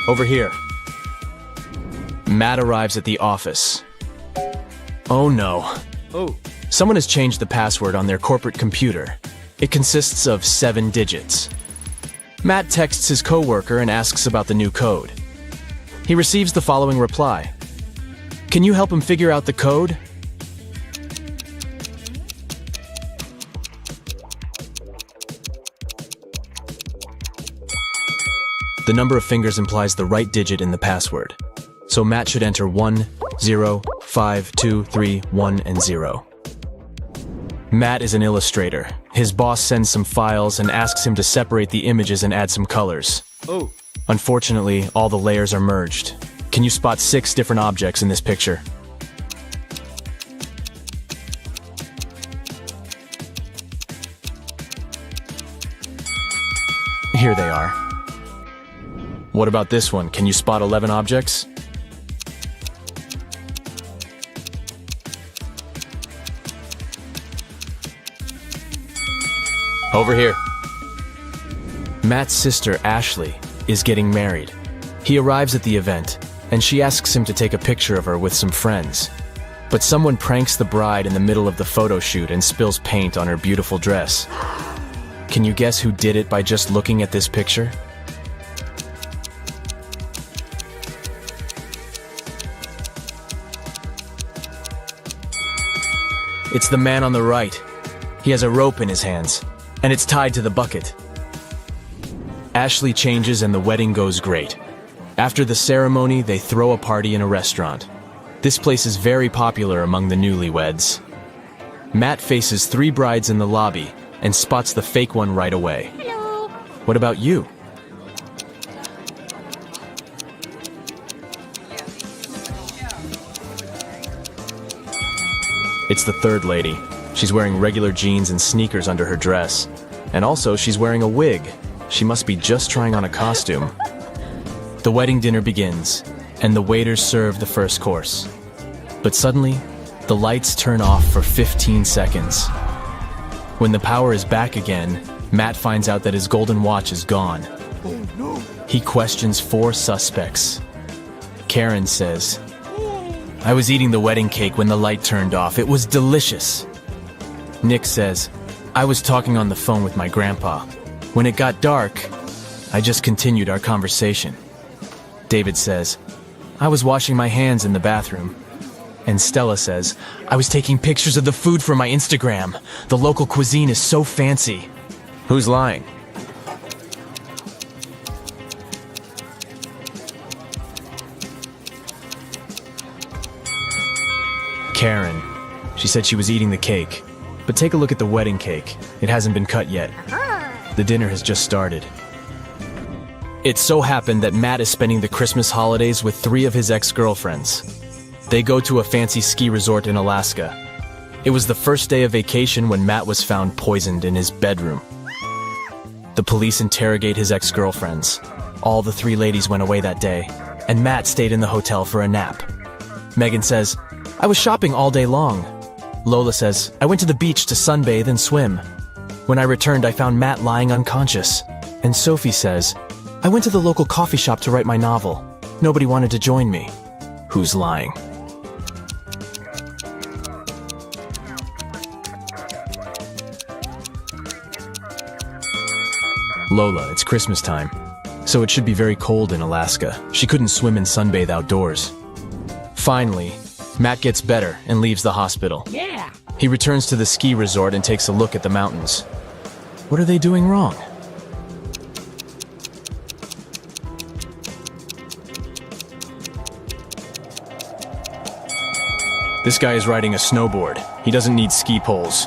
Over here. Matt arrives at the office. Oh no. Someone has changed the password on their corporate computer. It consists of 7 digits. Matt texts his coworker and asks about the new code. He receives the following reply. Can you help him figure out the code? The number of fingers implies the right digit in the password. So Matt should enter 1, 0, 5, 2, 3, 1, and 0. Matt is an illustrator. His boss sends some files and asks him to separate the images and add some colors. Unfortunately, all the layers are merged. Can you spot 6 different objects in this picture? Here they are. What about this one? Can you spot 11 objects? Over here. Matt's sister, Ashley, is getting married. He arrives at the event, and she asks him to take a picture of her with some friends. But someone pranks the bride in the middle of the photo shoot and spills paint on her beautiful dress. Can you guess who did it by just looking at this picture? It's the man on the right. He has a rope in his hands, and it's tied to the bucket. Ashley changes and the wedding goes great. After the ceremony, they throw a party in a restaurant. This place is very popular among the newlyweds. Matt faces 3 brides in the lobby and spots the fake one right away.
Hello.
What about you? It's the 3rd lady. She's wearing regular jeans and sneakers under her dress. And also, she's wearing a wig. She must be just trying on a costume. The wedding dinner begins, and the waiters serve the first course. But suddenly, the lights turn off for 15 seconds. When the power is back again, Matt finds out that his golden watch is gone. He questions 4 suspects. Karen says, I was eating the wedding cake when the light turned off. It was delicious. Nick says, I was talking on the phone with my grandpa. When it got dark, I just continued our conversation. David says, I was washing my hands in the bathroom. And Stella says, I was taking pictures of the food for my Instagram. The local cuisine is so fancy. Who's lying? Karen. She said she was eating the cake. But take a look at the wedding cake. It hasn't been cut yet. The dinner has just started. It so happened that Matt is spending the Christmas holidays with 3 of his ex-girlfriends. They go to a fancy ski resort in Alaska. It was the first day of vacation when Matt was found poisoned in his bedroom. The police interrogate his ex-girlfriends. All the 3 ladies went away that day, and Matt stayed in the hotel for a nap. Megan says, I was shopping all day long. Lola says, I went to the beach to sunbathe and swim. When I returned, I found Matt lying unconscious. And Sophie says, I went to the local coffee shop to write my novel. Nobody wanted to join me. Who's lying? Lola, it's Christmas time. So it should be very cold in Alaska. She couldn't swim and sunbathe outdoors. Finally, Matt gets better and leaves the hospital.
Yeah.
He returns to the ski resort and takes a look at the mountains. What are they doing wrong? This guy is riding a snowboard. He doesn't need ski poles.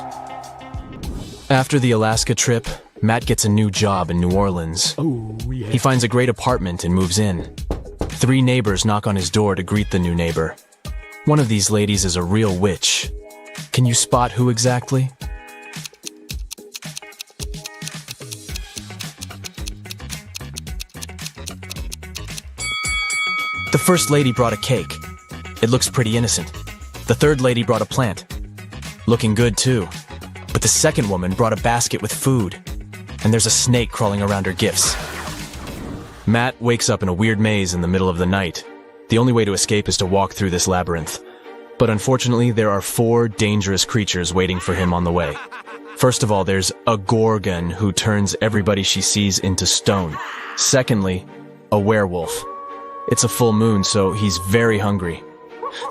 After the Alaska trip, Matt gets a new job in New Orleans.
Oh, yeah.
He finds a great apartment and moves in. 3 neighbors knock on his door to greet the new neighbor. One of these ladies is a real witch. Can you spot who exactly? The first lady brought a cake. It looks pretty innocent. The third lady brought a plant. Looking good too. But the second woman brought a basket with food. And there's a snake crawling around her gifts. Matt wakes up in a weird maze in the middle of the night. The only way to escape is to walk through this labyrinth. But unfortunately, there are 4 dangerous creatures waiting for him on the way. First of all, there's a gorgon who turns everybody she sees into stone. Secondly, a werewolf. It's a full moon, so he's very hungry.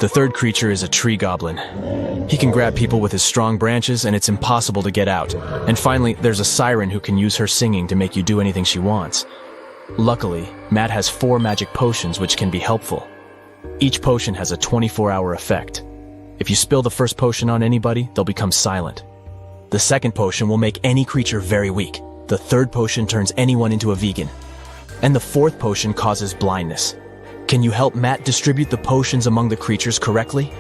The third creature is a tree goblin. He can grab people with his strong branches, and it's impossible to get out. And finally, there's a siren who can use her singing to make you do anything she wants. Luckily, Matt has 4 magic potions which can be helpful. Each potion has a 24-hour effect. If you spill the first potion on anybody, they'll become silent. The second potion will make any creature very weak. The third potion turns anyone into a vegan. And the fourth potion causes blindness. Can you help Matt distribute the potions among the creatures correctly?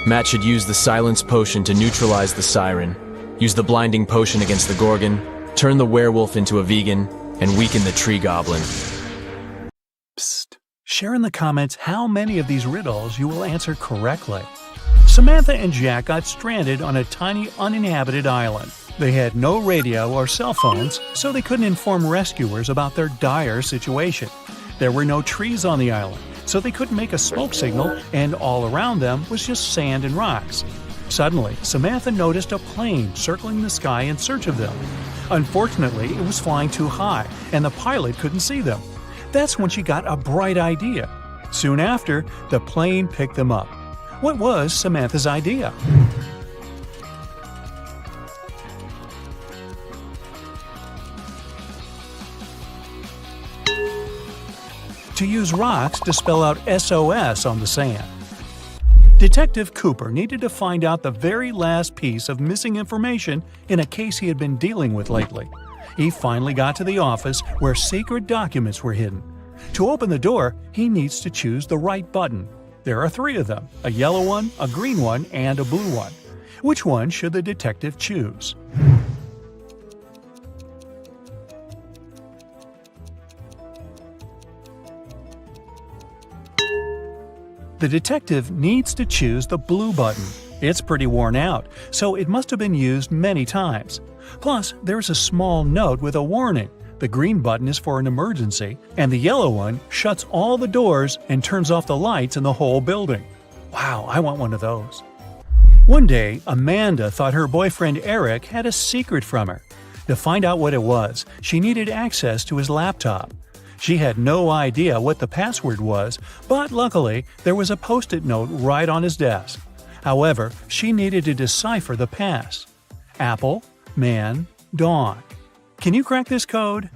Matt should use the silence potion to neutralize the siren, use the blinding potion against the gorgon, turn the werewolf into a vegan, and weaken the tree goblin.
Psst. Share in the comments how many of these riddles you will answer correctly. Samantha and Jack got stranded on a tiny uninhabited island. They had no radio or cell phones, so they couldn't inform rescuers about their dire situation. There were no trees on the island, so they couldn't make a smoke signal, and all around them was just sand and rocks. Suddenly, Samantha noticed a plane circling the sky in search of them. Unfortunately, it was flying too high, and the pilot couldn't see them. That's when she got a bright idea. Soon after, the plane picked them up. What was Samantha's idea? To use rocks to spell out SOS on the sand. Detective Cooper needed to find out the very last piece of missing information in a case he had been dealing with lately. He finally got to the office where secret documents were hidden. To open the door, he needs to choose the right button. There are 3 of them, a yellow one, a green one, and a blue one. Which one should the detective choose? The detective needs to choose the blue button. It's pretty worn out, so it must have been used many times. Plus, there's a small note with a warning. The green button is for an emergency, and the yellow one shuts all the doors and turns off the lights in the whole building. Wow, I want one of those. One day, Amanda thought her boyfriend Eric had a secret from her. To find out what it was, she needed access to his laptop. She had no idea what the password was, but luckily, there was a post-it note right on his desk. However, she needed to decipher the pass. Apple, man, dawn. Can you crack this code?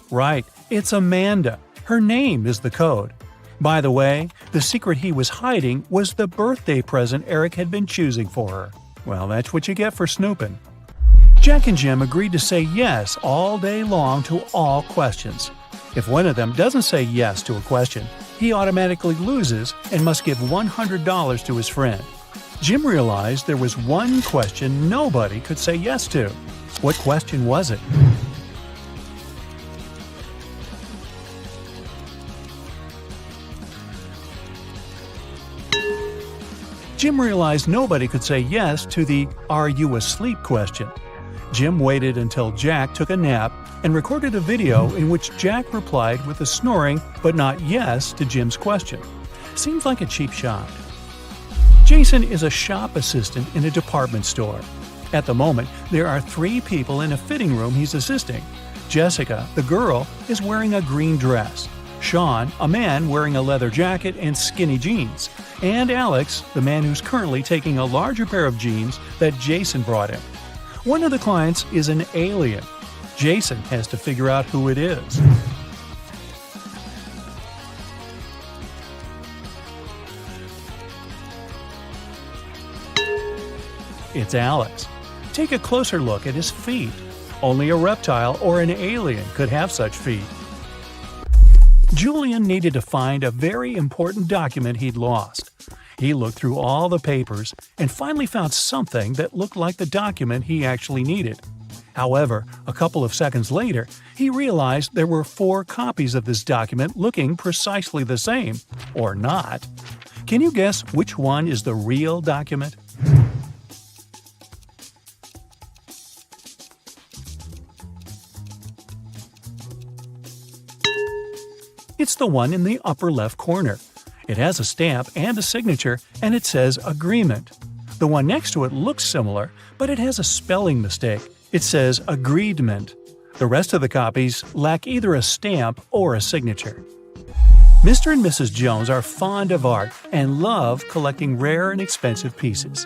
Right, it's Amanda. Her name is the code. By the way, the secret he was hiding was the birthday present Eric had been choosing for her. Well, that's what you get for snooping. Jack and Jim agreed to say yes all day long to all questions. If one of them doesn't say yes to a question, he automatically loses and must give $100 to his friend. Jim realized there was one question nobody could say yes to. What question was it? Jim realized nobody could say yes to the "Are you asleep?" question. Jim waited until Jack took a nap and recorded a video in which Jack replied with a snoring but not yes to Jim's question. Seems like a cheap shot. Jason is a shop assistant in a department store. At the moment, there are 3 people in a fitting room he's assisting. Jessica, the girl, is wearing a green dress. Sean, a man wearing a leather jacket and skinny jeans. And Alex, the man who's currently taking a larger pair of jeans that Jason brought him. One of the clients is an alien. Jason has to figure out who it is. It's Alex. Take a closer look at his feet. Only a reptile or an alien could have such feet. Julian needed to find a very important document he'd lost. He looked through all the papers and finally found something that looked like the document he actually needed. However, a couple of seconds later, he realized there were 4 copies of this document looking precisely the same, or not. Can you guess which one is the real document? It's the one in the upper left corner. It has a stamp and a signature, and it says agreement. The one next to it looks similar, but it has a spelling mistake. It says agreedment. The rest of the copies lack either a stamp or a signature. Mr. and Mrs. Jones are fond of art and love collecting rare and expensive pieces.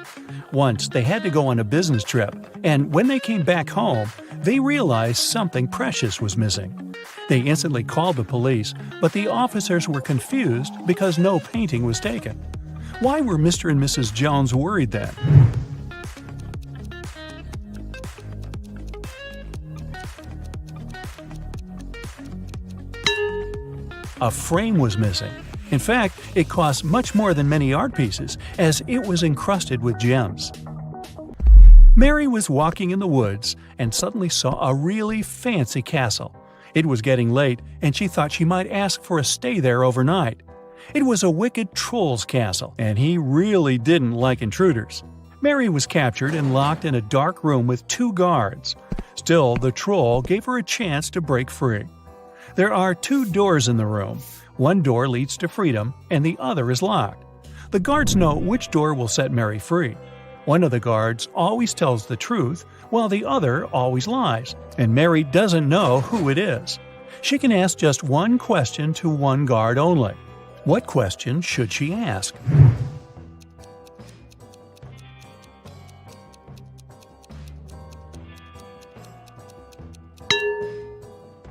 Once they had to go on a business trip, and when they came back home, they realized something precious was missing. They instantly called the police, but the officers were confused because no painting was taken. Why were Mr. and Mrs. Jones worried then? A frame was missing. In fact, it cost much more than many art pieces, as it was encrusted with gems. Mary was walking in the woods and suddenly saw a really fancy castle. It was getting late, and she thought she might ask for a stay there overnight. It was a wicked troll's castle, and he really didn't like intruders. Mary was captured and locked in a dark room with 2 guards. Still, the troll gave her a chance to break free. There are 2 doors in the room. One door leads to freedom, and the other is locked. The guards know which door will set Mary free. One of the guards always tells the truth, while the other always lies, and Mary doesn't know who it is. She can ask just one question to one guard only. What question should she ask?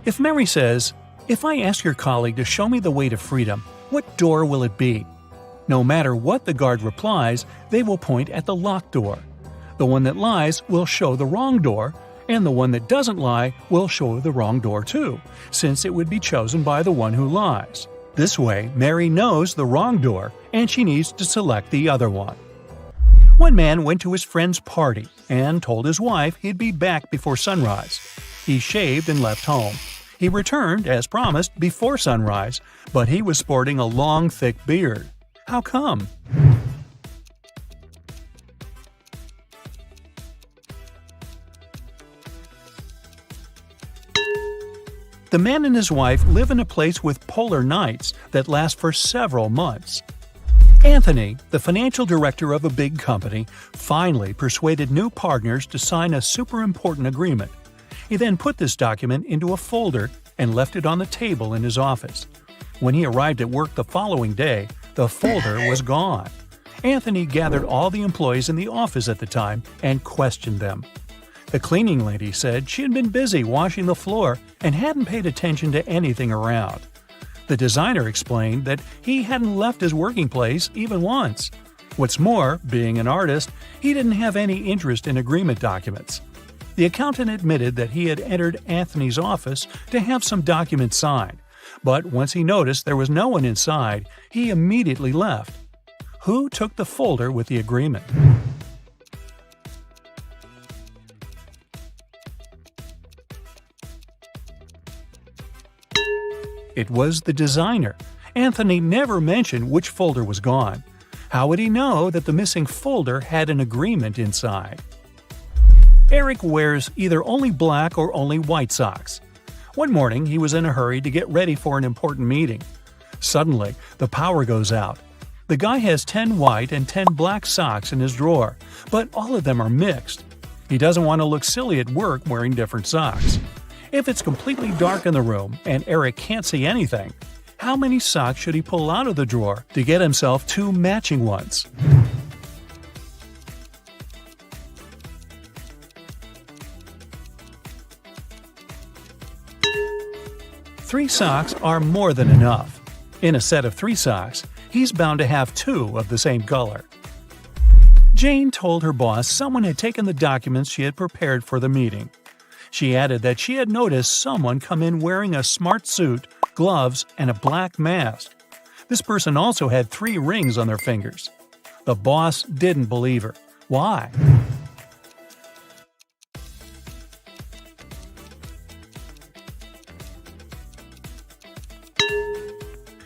If Mary says, "If I ask your colleague to show me the way to freedom, what door will it be?" No matter what the guard replies, they will point at the locked door. The one that lies will show the wrong door, and the one that doesn't lie will show the wrong door too, since it would be chosen by the one who lies. This way, Mary knows the wrong door, and she needs to select the other one. One man went to his friend's party and told his wife he'd be back before sunrise. He shaved and left home. He returned, as promised, before sunrise, but he was sporting a long, thick beard. How come? The man and his wife live in a place with polar nights that last for several months. Anthony, the financial director of a big company, finally persuaded new partners to sign a super important agreement. He then put this document into a folder and left it on the table in his office. When he arrived at work the following day, the folder was gone. Anthony gathered all the employees in the office at the time and questioned them. The cleaning lady said she had been busy washing the floor and hadn't paid attention to anything around. The designer explained that he hadn't left his working place even once. What's more, being an artist, he didn't have any interest in agreement documents. The accountant admitted that he had entered Anthony's office to have some documents signed, but once he noticed there was no one inside, he immediately left. Who took the folder with the agreement? It was the designer. Anthony never mentioned which folder was gone. How would he know that the missing folder had an agreement inside? Eric wears either only black or only white socks. One morning, he was in a hurry to get ready for an important meeting. Suddenly, the power goes out. The guy has 10 white and 10 black socks in his drawer, but all of them are mixed. He doesn't want to look silly at work wearing different socks. If it's completely dark in the room and Eric can't see anything, how many socks should he pull out of the drawer to get himself 2 matching ones? 3 socks are more than enough. In a set of 3 socks, he's bound to have 2 of the same color. Jane told her boss someone had taken the documents she had prepared for the meeting. She added that she had noticed someone come in wearing a smart suit, gloves, and a black mask. This person also had 3 rings on their fingers. The boss didn't believe her. Why?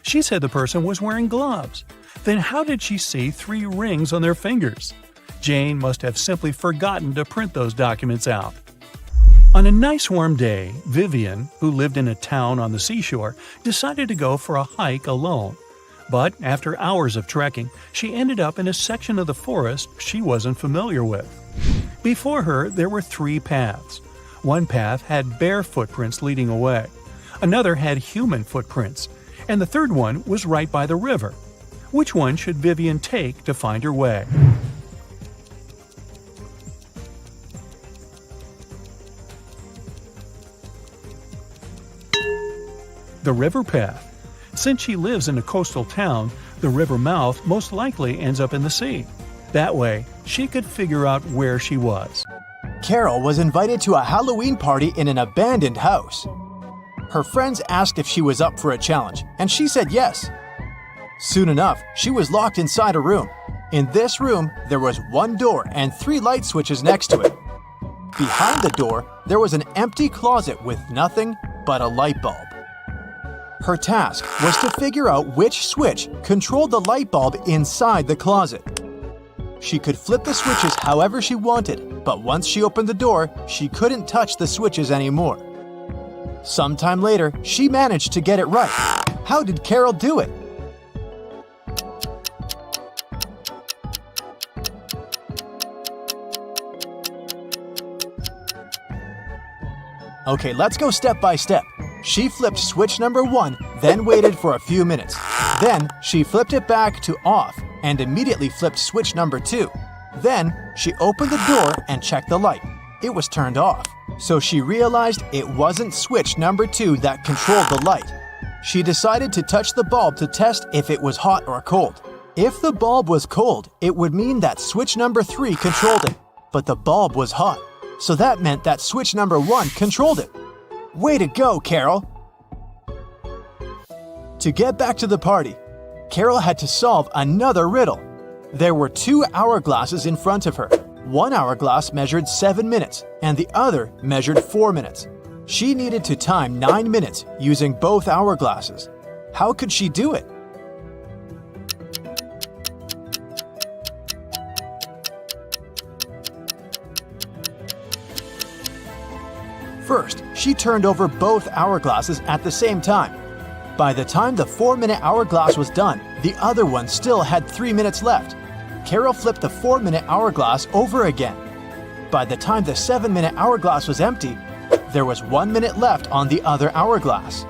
She said the person was wearing gloves. Then how did she see 3 rings on their fingers? Jane must have simply forgotten to print those documents out. On a nice warm day, Vivian, who lived in a town on the seashore, decided to go for a hike alone. But after hours of trekking, she ended up in a section of the forest she wasn't familiar with. Before her, there were 3 paths. One path had bare footprints leading away. Another had human footprints. And the third one was right by the river. Which one should Vivian take to find her way? The river path. Since she lives in a coastal town, the river mouth most likely ends up in the sea. That way, she could figure out where she was.
Carol was invited to a Halloween party in an abandoned house. Her friends asked if she was up for a challenge, and she said yes. Soon enough, she was locked inside a room. In this room, there was 1 door and 3 light switches next to it. Behind the door, there was an empty closet with nothing but a light bulb. Her task was to figure out which switch controlled the light bulb inside the closet. She could flip the switches however she wanted, but once she opened the door, she couldn't touch the switches anymore. Sometime later, she managed to get it right. How did Carol do it? Okay, let's go step by step. She flipped switch number 1, then waited for a few minutes. Then, she flipped it back to off and immediately flipped switch number 2. Then, she opened the door and checked the light. It was turned off. So she realized it wasn't switch number 2 that controlled the light. She decided to touch the bulb to test if it was hot or cold. If the bulb was cold, it would mean that switch number 3 controlled it. But the bulb was hot, so that meant that switch number 1 controlled it. Way to go, Carol! To get back to the party, Carol had to solve another riddle. There were 2 hourglasses in front of her. One hourglass measured 7 minutes, and the other measured 4 minutes. She needed to time 9 minutes using both hourglasses. How could she do it? First, she turned over both hourglasses at the same time. By the time the 4-minute hourglass was done, the other one still had 3 minutes left. Carol flipped the 4-minute hourglass over again. By the time the 7-minute hourglass was empty, there was 1 minute left on the other hourglass.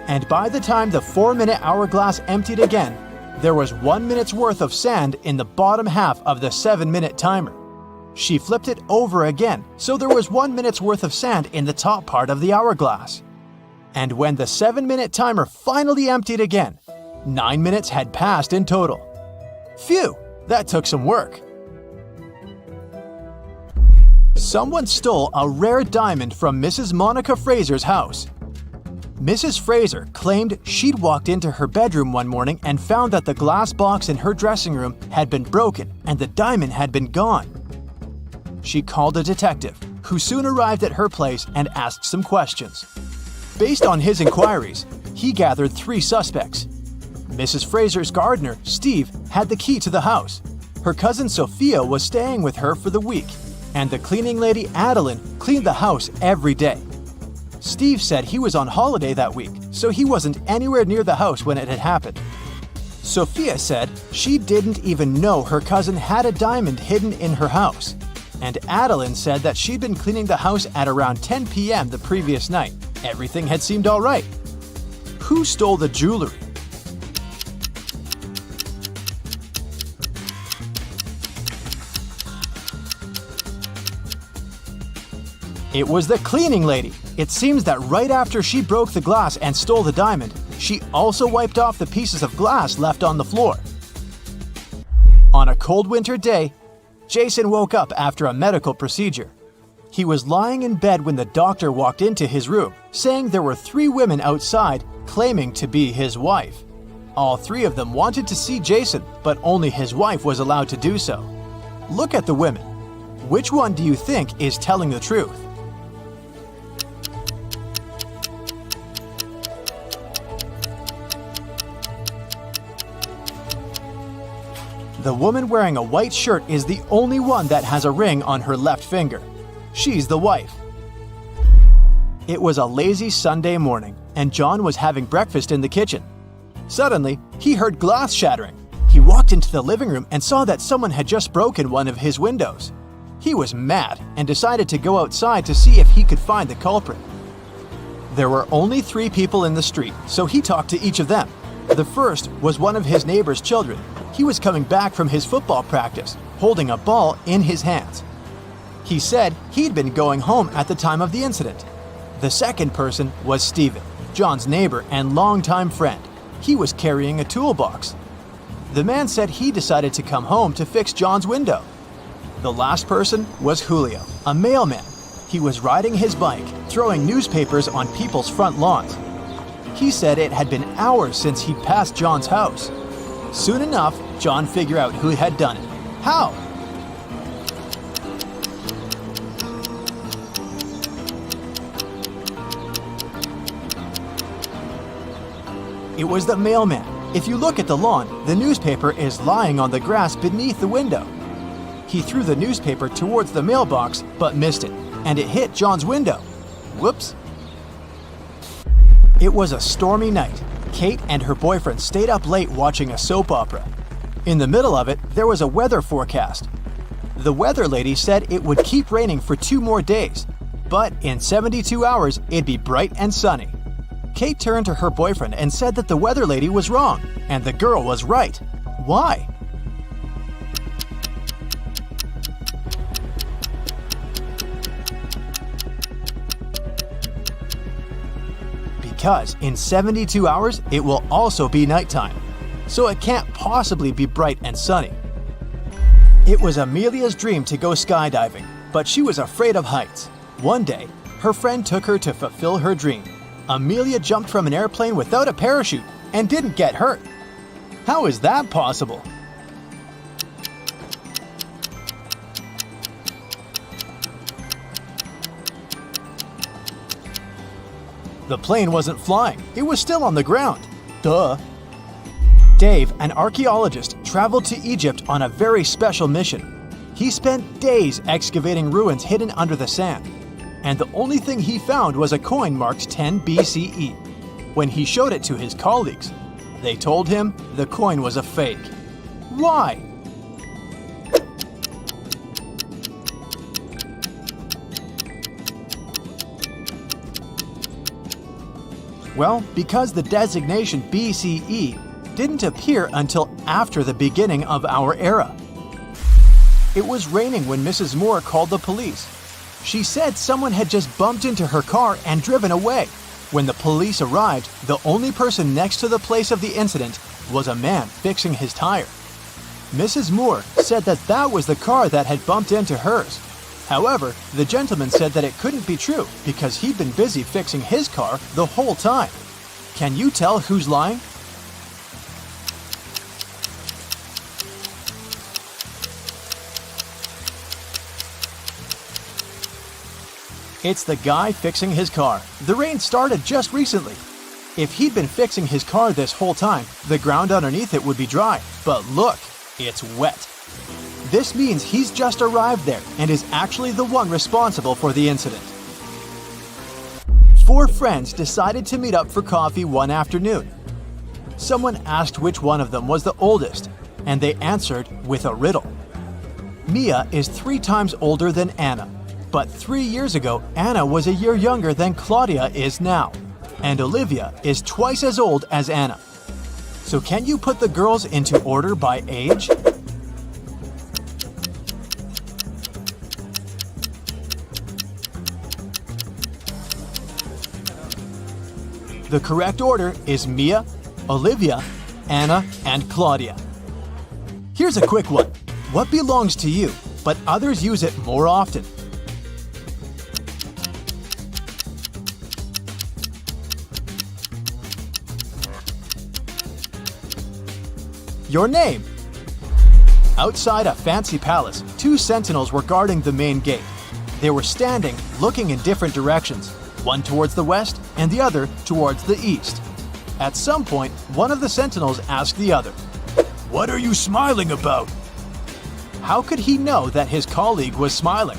And by the time the 4-minute hourglass emptied again, there was 1 minute's worth of sand in the bottom half of the 7-minute timer. She flipped it over again, so there was 1 minute's worth of sand in the top part of the hourglass. And when the 7-minute timer finally emptied again, 9 minutes had passed in total. Phew, that took some work. Someone stole a rare diamond from Mrs. Monica Fraser's house. Mrs. Fraser claimed she'd walked into her bedroom one morning and found that the glass box in her dressing room had been broken and the diamond had been gone. She called a detective, who soon arrived at her place and asked some questions. Based on his inquiries, he gathered 3 suspects. Mrs. Fraser's gardener, Steve, had the key to the house. Her cousin Sophia was staying with her for the week, and the cleaning lady Adeline cleaned the house every day. Steve said he was on holiday that week, so he wasn't anywhere near the house when it had happened. Sophia said she didn't even know her cousin had a diamond hidden in her house. And Adeline said that she'd been cleaning the house at around 10 p.m. the previous night. Everything had seemed all right. Who stole the jewelry? It was the cleaning lady. It seems that right after she broke the glass and stole the diamond, she also wiped off the pieces of glass left on the floor. On a cold winter day, Jason woke up after a medical procedure. He was lying in bed when the doctor walked into his room, saying there were 3 women outside claiming to be his wife. All 3 of them wanted to see Jason, but only his wife was allowed to do so. Look at the women. Which one do you think is telling the truth? The woman wearing a white shirt is the only one that has a ring on her left finger. She's the wife. It was a lazy Sunday morning, and John was having breakfast in the kitchen. Suddenly, he heard glass shattering. He walked into the living room and saw that someone had just broken one of his windows. He was mad and decided to go outside to see if he could find the culprit. There were only 3 people in the street, so he talked to each of them. The first was one of his neighbor's children. He was coming back from his football practice, holding a ball in his hands. He said he'd been going home at the time of the incident. The second person was Stephen, John's neighbor and longtime friend. He was carrying a toolbox. The man said he decided to come home to fix John's window. The last person was Julio, a mailman. He was riding his bike, throwing newspapers on people's front lawns. He said it had been hours since he'd passed John's house. Soon enough, John figured out who had done it. How? It was the mailman. If you look at the lawn, the newspaper is lying on the grass beneath the window. He threw the newspaper towards the mailbox, but missed it, and it hit John's window. Whoops. It was a stormy night. Kate and her boyfriend stayed up late watching a soap opera. In the middle of it, there was a weather forecast. The weather lady said it would keep raining for 2 more days, but in 72 hours, it'd be bright and sunny. Kate turned to her boyfriend and said that the weather lady was wrong, and the girl was right. Why? Because in 72 hours, it will also be nighttime, so it can't possibly be bright and sunny. It was Amelia's dream to go skydiving, but she was afraid of heights. One day, her friend took her to fulfill her dream. Amelia jumped from an airplane without a parachute and didn't get hurt. How is that possible? The plane wasn't flying, it was still on the ground. Duh. Dave, an archaeologist, traveled to Egypt on a very special mission. He spent days excavating ruins hidden under the sand, and the only thing he found was a coin marked 10 BCE. When he showed it to his colleagues, they told him the coin was a fake. Why? Well, because the designation BCE didn't appear until after the beginning of our era. It was raining when Mrs. Moore called the police. She said someone had just bumped into her car and driven away. When the police arrived, the only person next to the place of the incident was a man fixing his tire. Mrs. Moore said that that was the car that had bumped into hers. However, the gentleman said that it couldn't be true because he'd been busy fixing his car the whole time. Can you tell who's lying? It's the guy fixing his car. The rain started just recently. If he'd been fixing his car this whole time, the ground underneath it would be dry. But look, it's wet. This means he's just arrived there and is actually the one responsible for the incident. 4 friends decided to meet up for coffee one afternoon. Someone asked which one of them was the oldest, and they answered with a riddle. Mia is 3 times older than Anna, but 3 years ago, Anna was a year younger than Claudia is now, and Olivia is twice as old as Anna. So can you put the girls into order by age? The correct order is Mia, Olivia, Anna, and Claudia. Here's a quick one. What belongs to you, but others use it more often? Your name. Outside a fancy palace, 2 sentinels were guarding the main gate. They were standing, looking in different directions, one towards the west and the other towards the east. At some point, one of the sentinels asked the other,
What are you smiling about?
how could he know that his colleague was smiling?